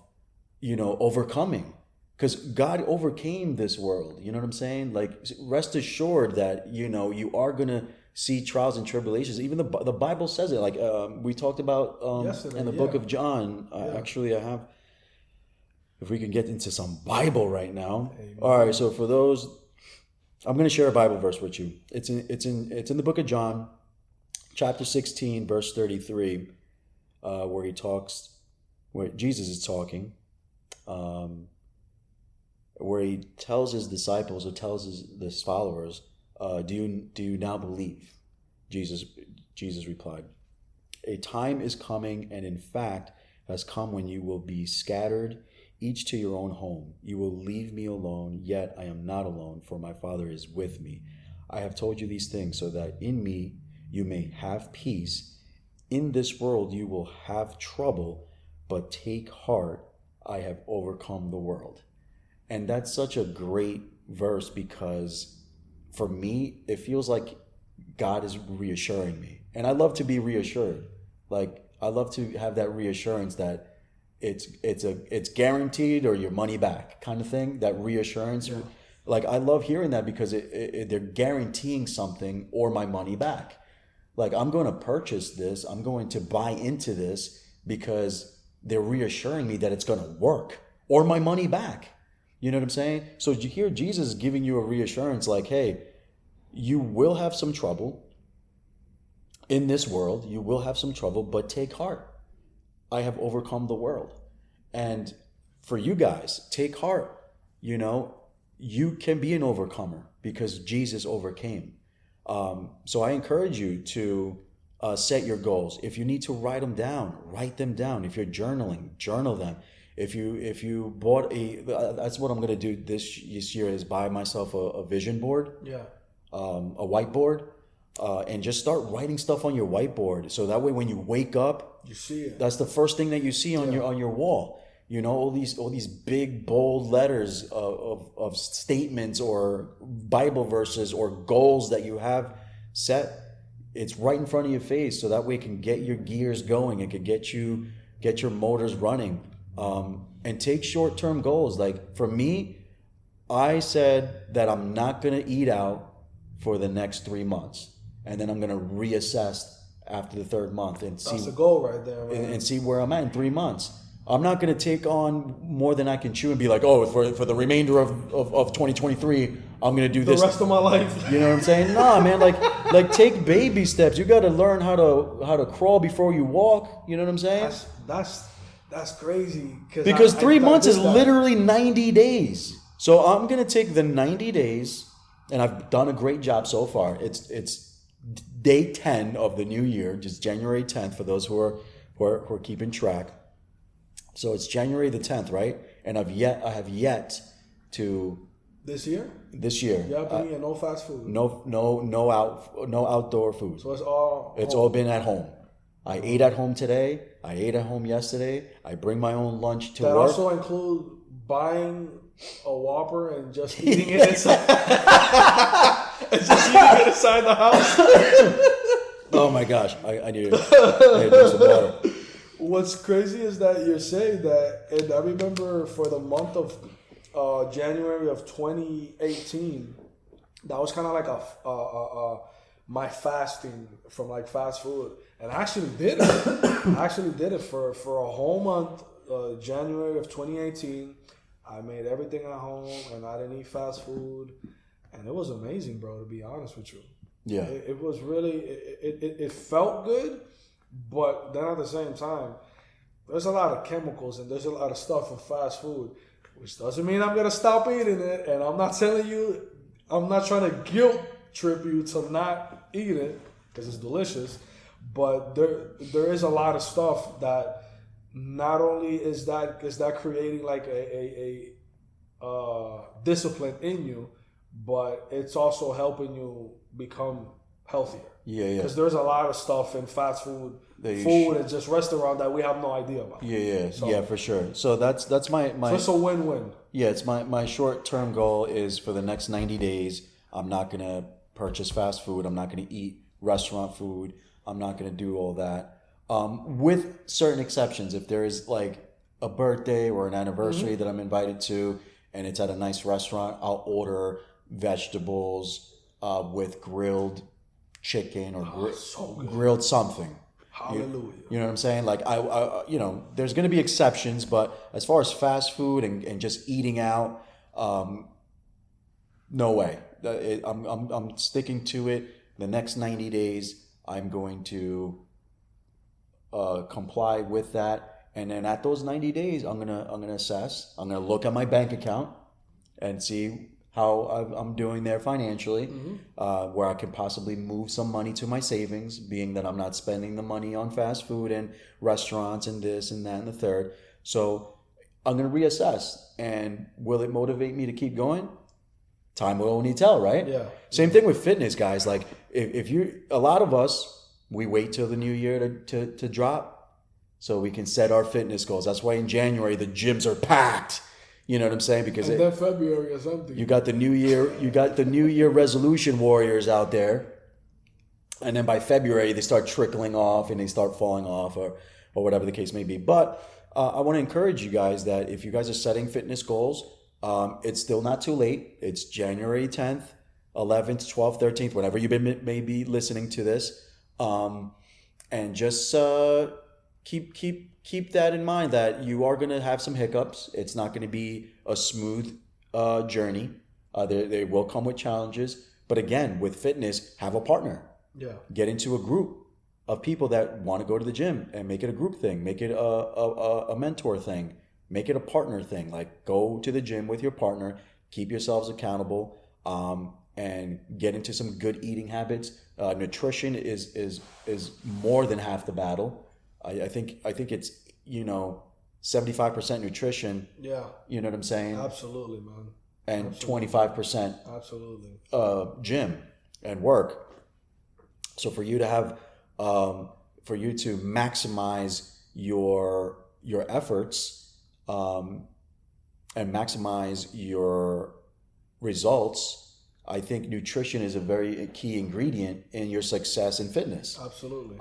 overcoming, because God overcame this world. You know what I'm saying? Like, rest assured that you are gonna see trials and tribulations. Even the Bible says it. Like we talked about in the book of John. Actually, I have. If we can get into some Bible right now. Amen. All right. So for those, I'm gonna share a Bible verse with you. It's in the book of John, chapter 16, verse 33, where Jesus is talking. where he tells his disciples or tells his followers, do you now believe? Jesus replied, a time is coming, and in fact has come, when you will be scattered, each to your own home. You will leave me alone, yet I am not alone, for my Father is with me. I have told you these things so that in me you may have peace. In this world you will have trouble, but take heart, I have overcome the world. And that's such a great verse, because for me, it feels like God is reassuring me. And I love to be reassured. Like, I love to have that reassurance that it's guaranteed or your money back kind of thing, that reassurance. Yeah. Like, I love hearing that, because they're guaranteeing something, or my money back. Like, I'm going to purchase this, I'm going to buy into this, because they're reassuring me that it's going to work, or my money back. You know what I'm saying? So you hear Jesus giving you a reassurance like, hey, you will have some trouble in this world. You will have some trouble, but take heart. I have overcome the world. And for you guys, take heart. You know, you can be an overcomer because Jesus overcame. So I encourage you to set your goals. If you need to write them down, write them down. If you're journaling, journal them. If you bought that's what I'm going to do this year, is buy myself a vision board. Yeah. A whiteboard, and just start writing stuff on your whiteboard. So that way, when you wake up, you see it. That's the first thing that you see on your wall. You know, all these big bold letters of statements or Bible verses or goals that you have set. It's right in front of your face, so that way it can get your gears going. It could get your motors running. And take short-term goals. Like for me, I said that I'm not going to eat out for the next 3 months, and then I'm going to reassess after the third month and see. That's the goal right there, right? And see where I'm at in 3 months. I'm not going to take on more than I can chew and be like, oh, for the remainder of 2023, I'm going to do this the rest of my life. You know what I'm saying? Nah, man, like take baby steps. You got to learn how to crawl before you walk. You know what I'm saying? That's crazy. Because 3 months is literally 90 days. So I'm going to take the 90 days, and I've done a great job so far. It's day 10 of the new year, just January 10th for those who are keeping track. So it's January the 10th, right? And I have yet to This year. Yeah, been eating no fast food. No outdoor food. So it's all been at home. I ate at home today. I ate at home yesterday. I bring my own lunch to work. That also include buying a Whopper and just eating it inside. The house. Oh my gosh! I need to drink some water. What's crazy is that you're saying that, and I remember for the month of January of 2018, that was kind of like my fasting from like fast food, and I actually did it. For a whole month, January of 2018. I made everything at home, and I didn't eat fast food, and it was amazing, bro. To be honest with you, yeah, it was really it felt good, but then at the same time, there's a lot of chemicals and there's a lot of stuff in fast food, which doesn't mean I'm gonna stop eating it. And I'm not telling you, I'm not trying to guilt trip you to not eat it because it's delicious, but there is a lot of stuff that. Not only is that creating like a discipline in you, but it's also helping you become healthier. Yeah. Because there's a lot of stuff in fast food, and just restaurant that we have no idea about. Yeah, for sure. So that's my. So it's a win-win. Yeah, it's my short-term goal is for the next 90 days. I'm not gonna purchase fast food. I'm not gonna eat restaurant food. I'm not gonna do all that. With certain exceptions, if there is like a birthday or an anniversary that I'm invited to, and it's at a nice restaurant, I'll order vegetables with grilled chicken or grilled something. Hallelujah. You know what I'm saying? Like I there's going to be exceptions, but as far as fast food and just eating out, no way. I'm sticking to it. The next 90 days, I'm going to comply with that, and then at those 90 days, I'm gonna assess. I'm gonna look at my bank account, and see how I'm doing there financially, where I can possibly move some money to my savings, being that I'm not spending the money on fast food and restaurants and this and that and the third. So I'm going to reassess. And will it motivate me to keep going? Time will only tell, right? Yeah. Same thing with fitness, guys. Like a lot of us, we wait till the new year to drop so we can set our fitness goals. That's why in January, the gyms are packed. You know what I'm saying? Because and then February or something. You got the New Year resolution warriors out there, and then by February they start trickling off and they start falling off, or whatever the case may be. But I want to encourage you guys that if you guys are setting fitness goals, it's still not too late. It's January 10th, 11th, 12th, 13th, whenever you may be listening to this, and just keep that in mind that you are going to have some hiccups. It's not going to be a smooth journey. They will come with challenges. But again, with fitness, have a partner. Yeah. Get into a group of people that want to go to the gym and make it a group thing. Make it a mentor thing. Make it a partner thing. Like, go to the gym with your partner. Keep yourselves accountable. And get into some good eating habits. Nutrition is more than half the battle. I think it's 75% nutrition. Yeah. You know what I'm saying? Absolutely, man. And 25% absolutely gym and work. So for you to have for you to maximize your efforts and maximize your results, I think nutrition is a very key ingredient in your success in fitness. Absolutely.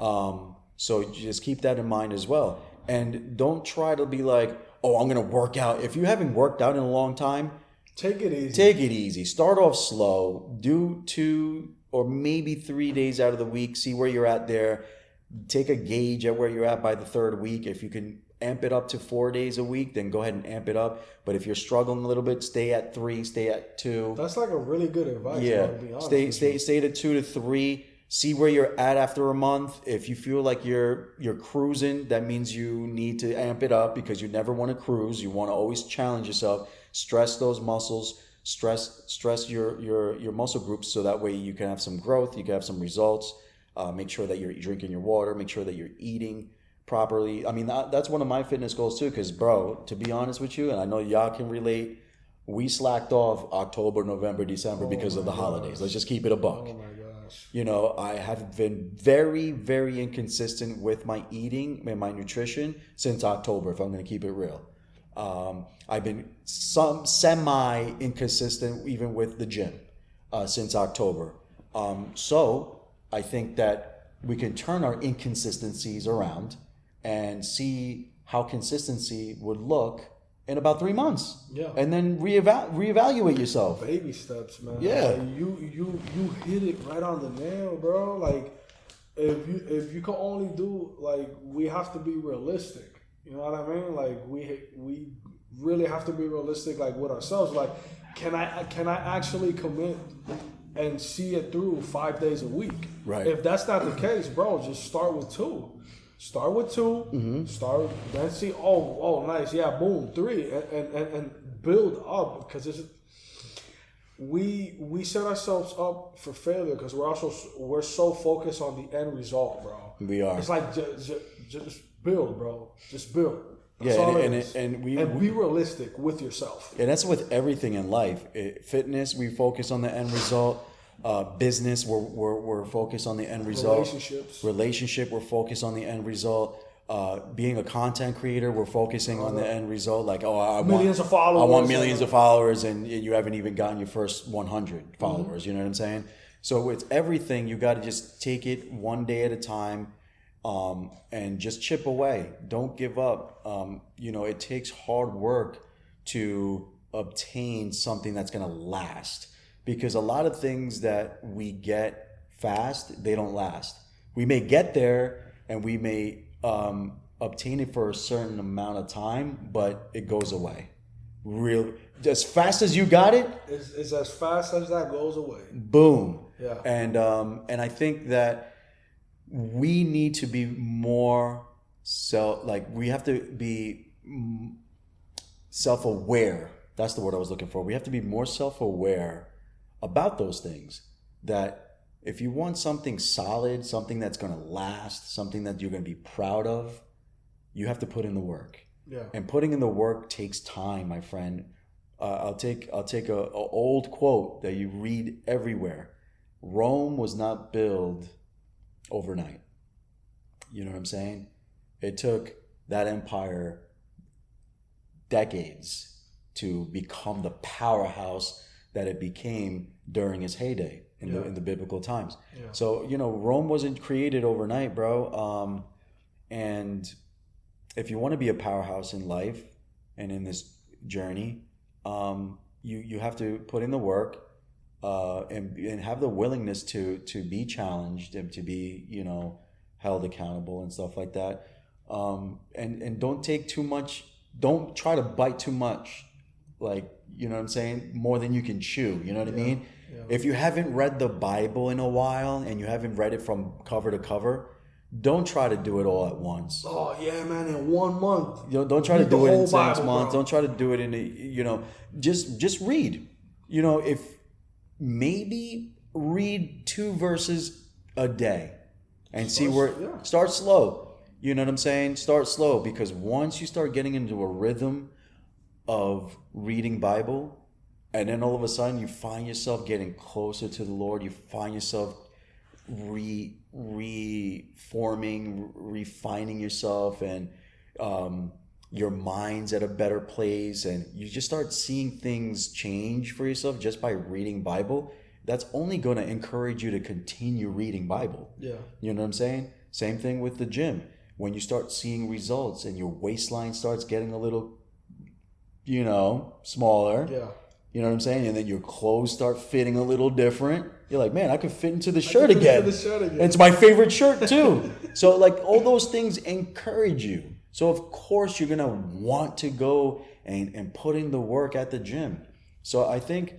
So just keep that in mind as well. And don't try to be like, oh, I'm going to work out. If you haven't worked out in a long time, take it easy. Take it easy. Start off slow. Do 2 or maybe 3 days out of the week. See where you're at there. Take a gauge at where you're at by the 3rd week. If you can amp it up to 4 days a week, then go ahead and amp it up. But if you're struggling a little bit, stay at 3, stay at 2. That's like a really good advice. Yeah. To be honest Stay to 2 to 3. See where you're at after a month. If you feel like you're cruising, that means you need to amp it up, because you never want to cruise. You want to always challenge yourself. Stress those muscles. Stress your muscle groups, so that way you can have some growth. You can have some results. Make sure that you're drinking your water. Make sure that you're eating properly. I mean, that's one of my fitness goals too. Because, bro, to be honest with you, and I know y'all can relate, we slacked off October, November, December because of the holidays. Let's just keep it a buck. Oh my gosh. You know, I have been very, very inconsistent with my eating and my nutrition since October, if I'm going to keep it real. I've been semi inconsistent even with the gym since October. So I think that we can turn our inconsistencies around and see how consistency would look in about 3 months. Yeah. And then reevaluate yourself. Baby steps, man. Yeah. Like, you hit it right on the nail, bro. Like, if you can only do, like, we have to be realistic. You know what I mean? Like, we really have to be realistic, like, with ourselves. Like, can I actually commit and see it through 5 days a week? Right. If that's not the case, bro, just start with 2. Start with 2. Mm-hmm. Start, then see. Oh, nice. Yeah, boom, 3, and build up, because we set ourselves up for failure because we're so focused on the end result, bro. We are. It's like just build, bro. Just build. That's yeah, all and it is. And be realistic with yourself. And that's with everything in life. Fitness, we focus on the end result. Business, we're focused on the end result. Relationship, we're focused on the end result. Being a content creator, we're focusing on the end result. Like, I millions of followers. I want millions of followers, and you haven't even gotten your first 100 followers. You know what I'm saying? So with everything, you got to just take it one day at a time, and just chip away. Don't give up. It takes hard work to obtain something that's going to last. Because a lot of things that we get fast, they don't last. We may get there and we may obtain it for a certain amount of time, but it goes away. As fast as you got it, it's as fast as that goes away. Boom. Yeah. And I think that we need to be more we have to be self-aware. That's the word I was looking for. We have to be more self-aware about those things. That if you want something solid, something that's going to last, something that you're going to be proud of, you have to put in the work. Yeah. And putting in the work takes time, my friend. I'll take a old quote that you read everywhere. Rome was not built overnight. You know what I'm saying? It took that empire decades to become the powerhouse that it became during its heyday in the biblical times. Yeah. So, Rome wasn't created overnight, bro. And if you want to be a powerhouse in life and in this journey, you have to put in the work and have the willingness to be challenged and to be, held accountable and stuff like that. And don't take too much. Don't try to bite too much. Like, you know what I'm saying? More than you can chew. You know what I mean? Yeah. If you haven't read the Bible in a while and you haven't read it from cover to cover, don't try to do it all at once. Oh, yeah, man, in 1 month. Don't try to do it in 6 months. Bro. Don't try to do it in just read. If maybe read 2 verses a day and start slow. You know what I'm saying? Start slow, because once you start getting into a rhythm of reading Bible, and then all of a sudden you find yourself getting closer to the Lord, you find yourself reforming, refining yourself, and your mind's at a better place, and you just start seeing things change for yourself just by reading Bible. That's only going to encourage you to continue reading Bible. Yeah. You know what I'm saying? Same thing with the gym. When you start seeing results and your waistline starts getting a little, smaller. Yeah. You know what I'm saying? And then your clothes start fitting a little different. You're like, man, I can fit into the shirt again. It's my favorite shirt too. So like all those things encourage you. So of course you're going to want to go and put in the work at the gym. So I think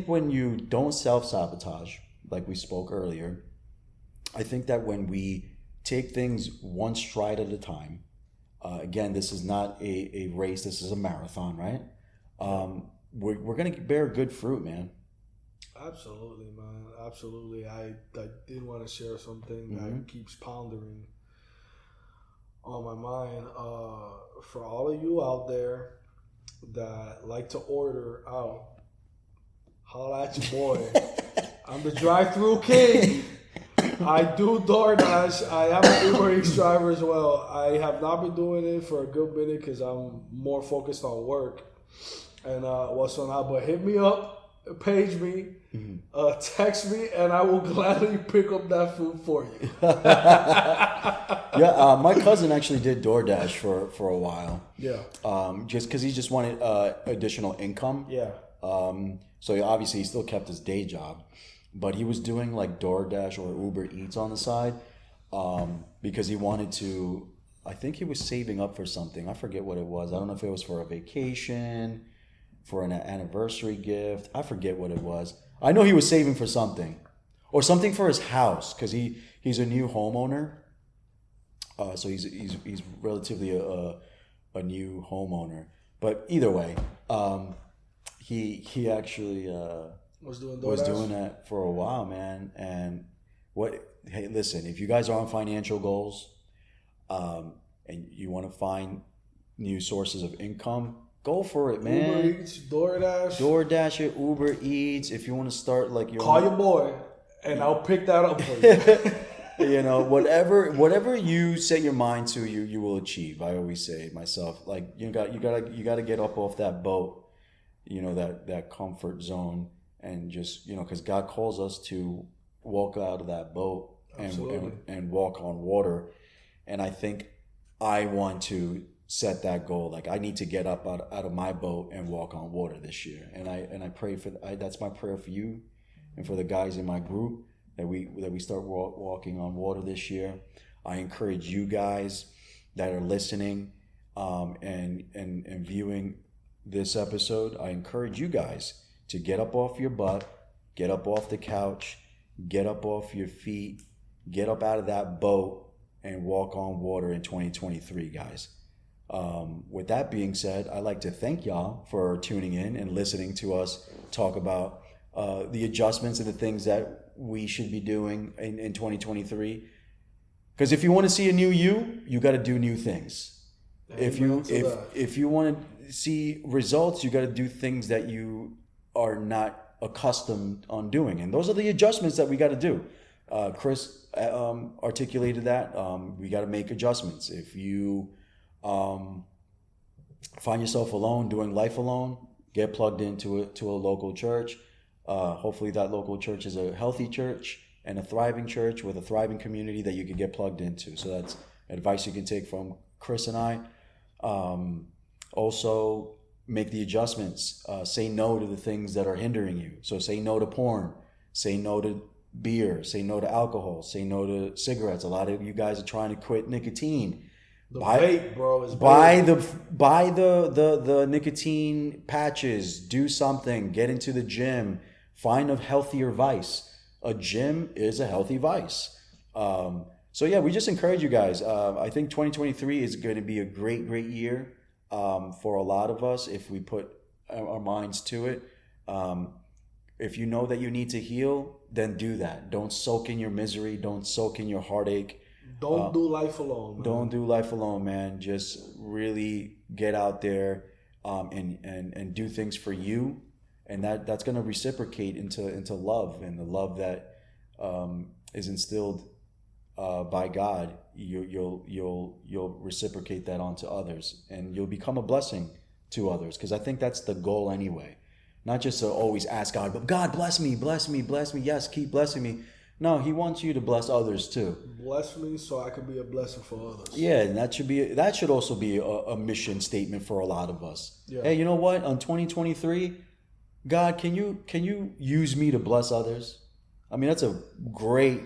when you don't self-sabotage, like we spoke earlier, I think that when we take things one stride at a time, again, this is not a race, this is a marathon, right? We're going to bear good fruit, man. Absolutely, man. Absolutely. I did want to share something that keeps pondering on my mind. For all of you out there that like to order out, holla at your boy. I'm the drive-through king. I do DoorDash. I am an Uber Eats driver as well. I have not been doing it for a good minute because I'm more focused on work and what's on out. But hit me up, page me, text me, and I will gladly pick up that food for you. Yeah, my cousin actually did DoorDash for a while. Yeah. Just because he just wanted additional income. Yeah. So obviously he still kept his day job. But he was doing like DoorDash or Uber Eats on the side because he wanted to, I think he was saving up for something. I forget what it was. I don't know if it was for a vacation, for an anniversary gift. I forget what it was. I know he was saving for something. Or something for his house, because he's a new homeowner. So he's relatively a new homeowner. But either way, he actually... was doing that for a while, man. And hey, listen, if you guys are on financial goals and you want to find new sources of income, go for it, man. Uber Eats, DoorDash it, Uber Eats. If you want to start like call your boy and I'll pick that up for you. Whatever you set your mind to, you will achieve. I always say myself, like you got to get up off that boat, that comfort zone. And just, because God calls us to walk out of that boat and walk on water. And I think I want to set that goal. Like I need to get up out of my boat and walk on water this year. And I pray that's my prayer for you and for the guys in my group that we start walking on water this year. I encourage you guys that are listening and viewing this episode. I encourage you guys to get up off your butt, get up off the couch, get up off your feet, get up out of that boat and walk on water in 2023, guys. With that being said, I'd like to thank y'all for tuning in and listening to us talk about the adjustments and the things that we should be doing in 2023. Because if you want to see a new you got to do new things. If you want to see results, you got to do things that you are not accustomed on doing, and those are the adjustments that we got to do. Chris articulated that we got to make adjustments. If you find yourself alone, doing life alone, get plugged into a local church. Hopefully that local church is a healthy church and a thriving church with a thriving community that you can get plugged into. So that's advice you can take from Chris and I. Also, make the adjustments. Say no to the things that are hindering you. So say no to porn. Say no to beer. Say no to alcohol. Say no to cigarettes. A lot of you guys are trying to quit nicotine. Vape, bro, is buy the nicotine patches. Do something. Get into the gym. Find a healthier vice. A gym is a healthy vice. So yeah, we just encourage you guys. I think 2023 is going to be a great year for a lot of us if we put our minds to it. If you know that you need to heal, then do that. Don't soak in your misery. Don't soak in your heartache. Don't do life alone, man. Don't do life alone, man. Just really get out there and do things for you, and that's going to reciprocate into love, and the love that is instilled by God. You'll reciprocate that onto others, and you'll become a blessing to others. Because I think that's the goal anyway. Not just to always ask God, but God bless me, bless me, bless me. Yes, keep blessing me. No, He wants you to bless others too. Bless me so I can be a blessing for others. Yeah, and that should also be a mission statement for a lot of us. Yeah. Hey, you know what? On 2023, God, can you use me to bless others? I mean, that's a great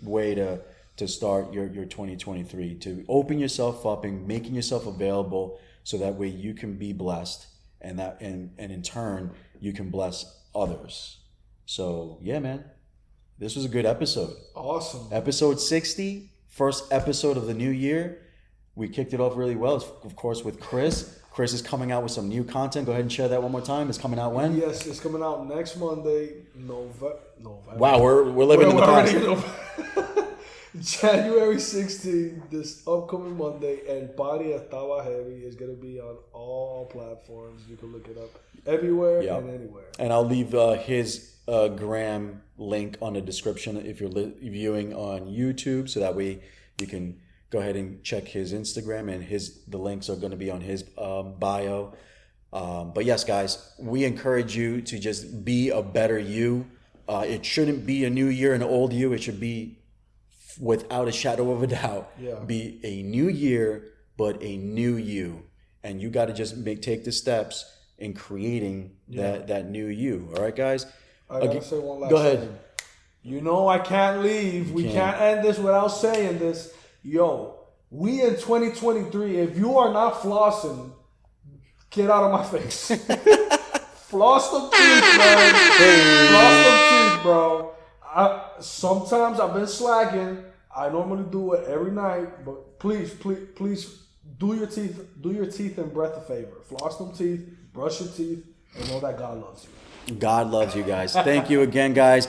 way to start your 2023, to open yourself up and making yourself available so that way you can be blessed, and in turn you can bless others. So yeah, man. This was a good episode. Awesome. Episode 60, first episode of the new year. We kicked it off really well, of course, with Chris. Chris is coming out with some new content. Go ahead and share that one more time. It's coming out when? Yes, it's coming out next Monday, November. Wow, we're living in the past. January 16th, this upcoming Monday, and Body Estaba Heavy is going to be on all platforms. You can look it up everywhere and anywhere. And I'll leave his gram link on the description if you're viewing on YouTube, so that way you can go ahead and check his Instagram, and the links are going to be on his bio. But yes, guys, we encourage you to just be a better you. It shouldn't be a new year and an old you. It should be, without a shadow of a doubt, be a new year, but a new you. And you got to just take the steps in creating that new you. All right, guys? I got to say one last thing. Go ahead. Thing. You know I can't leave. We can't end this without saying this. Yo, we in 2023, if you are not flossing, get out of my face. Floss them teeth, man. Floss them teeth, bro. Sometimes I've been slacking. I normally do it every night, but please do your teeth and breath a favor. Floss them teeth, brush your teeth, and know that God loves you. God loves you guys. Thank you again, guys.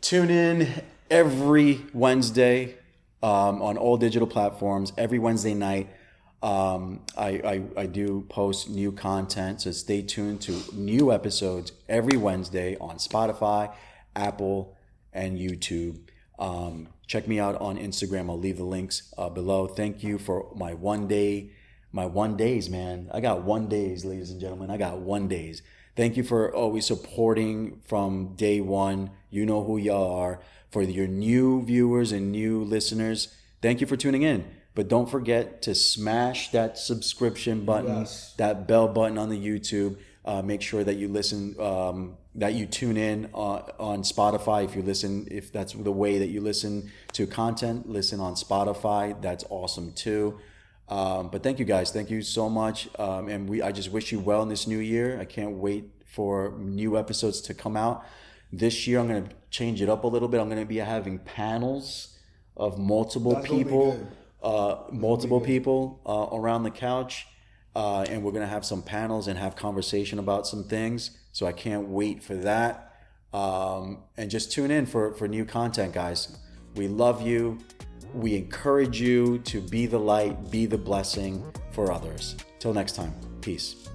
Tune in every Wednesday on all digital platforms. Every Wednesday night, I do post new content, so stay tuned to new episodes every Wednesday on Spotify, Apple, and YouTube. Check me out on Instagram. I'll leave the links below. Thank you for my 1 days, man. I got 1 days, ladies and gentlemen. I got 1 days. Thank you for always supporting from day one. You know who you are. For your new viewers and new listeners, thank you for tuning in. But don't forget to smash that subscription button, that bell button on the YouTube. Make sure that you listen, that you tune in on Spotify. If that's the way that you listen to content, listen on Spotify. That's awesome too. But thank you guys. Thank you so much. And I just wish you well in this new year. I can't wait for new episodes to come out. This year, I'm going to change it up a little bit. I'm going to be having panels of multiple people multiple people around the couch, and we're gonna have some panels and have conversation about some things. So I can't wait for that. And just tune in for new content, guys. We love you. We encourage you to be the light, be the blessing for others. Till next time, peace.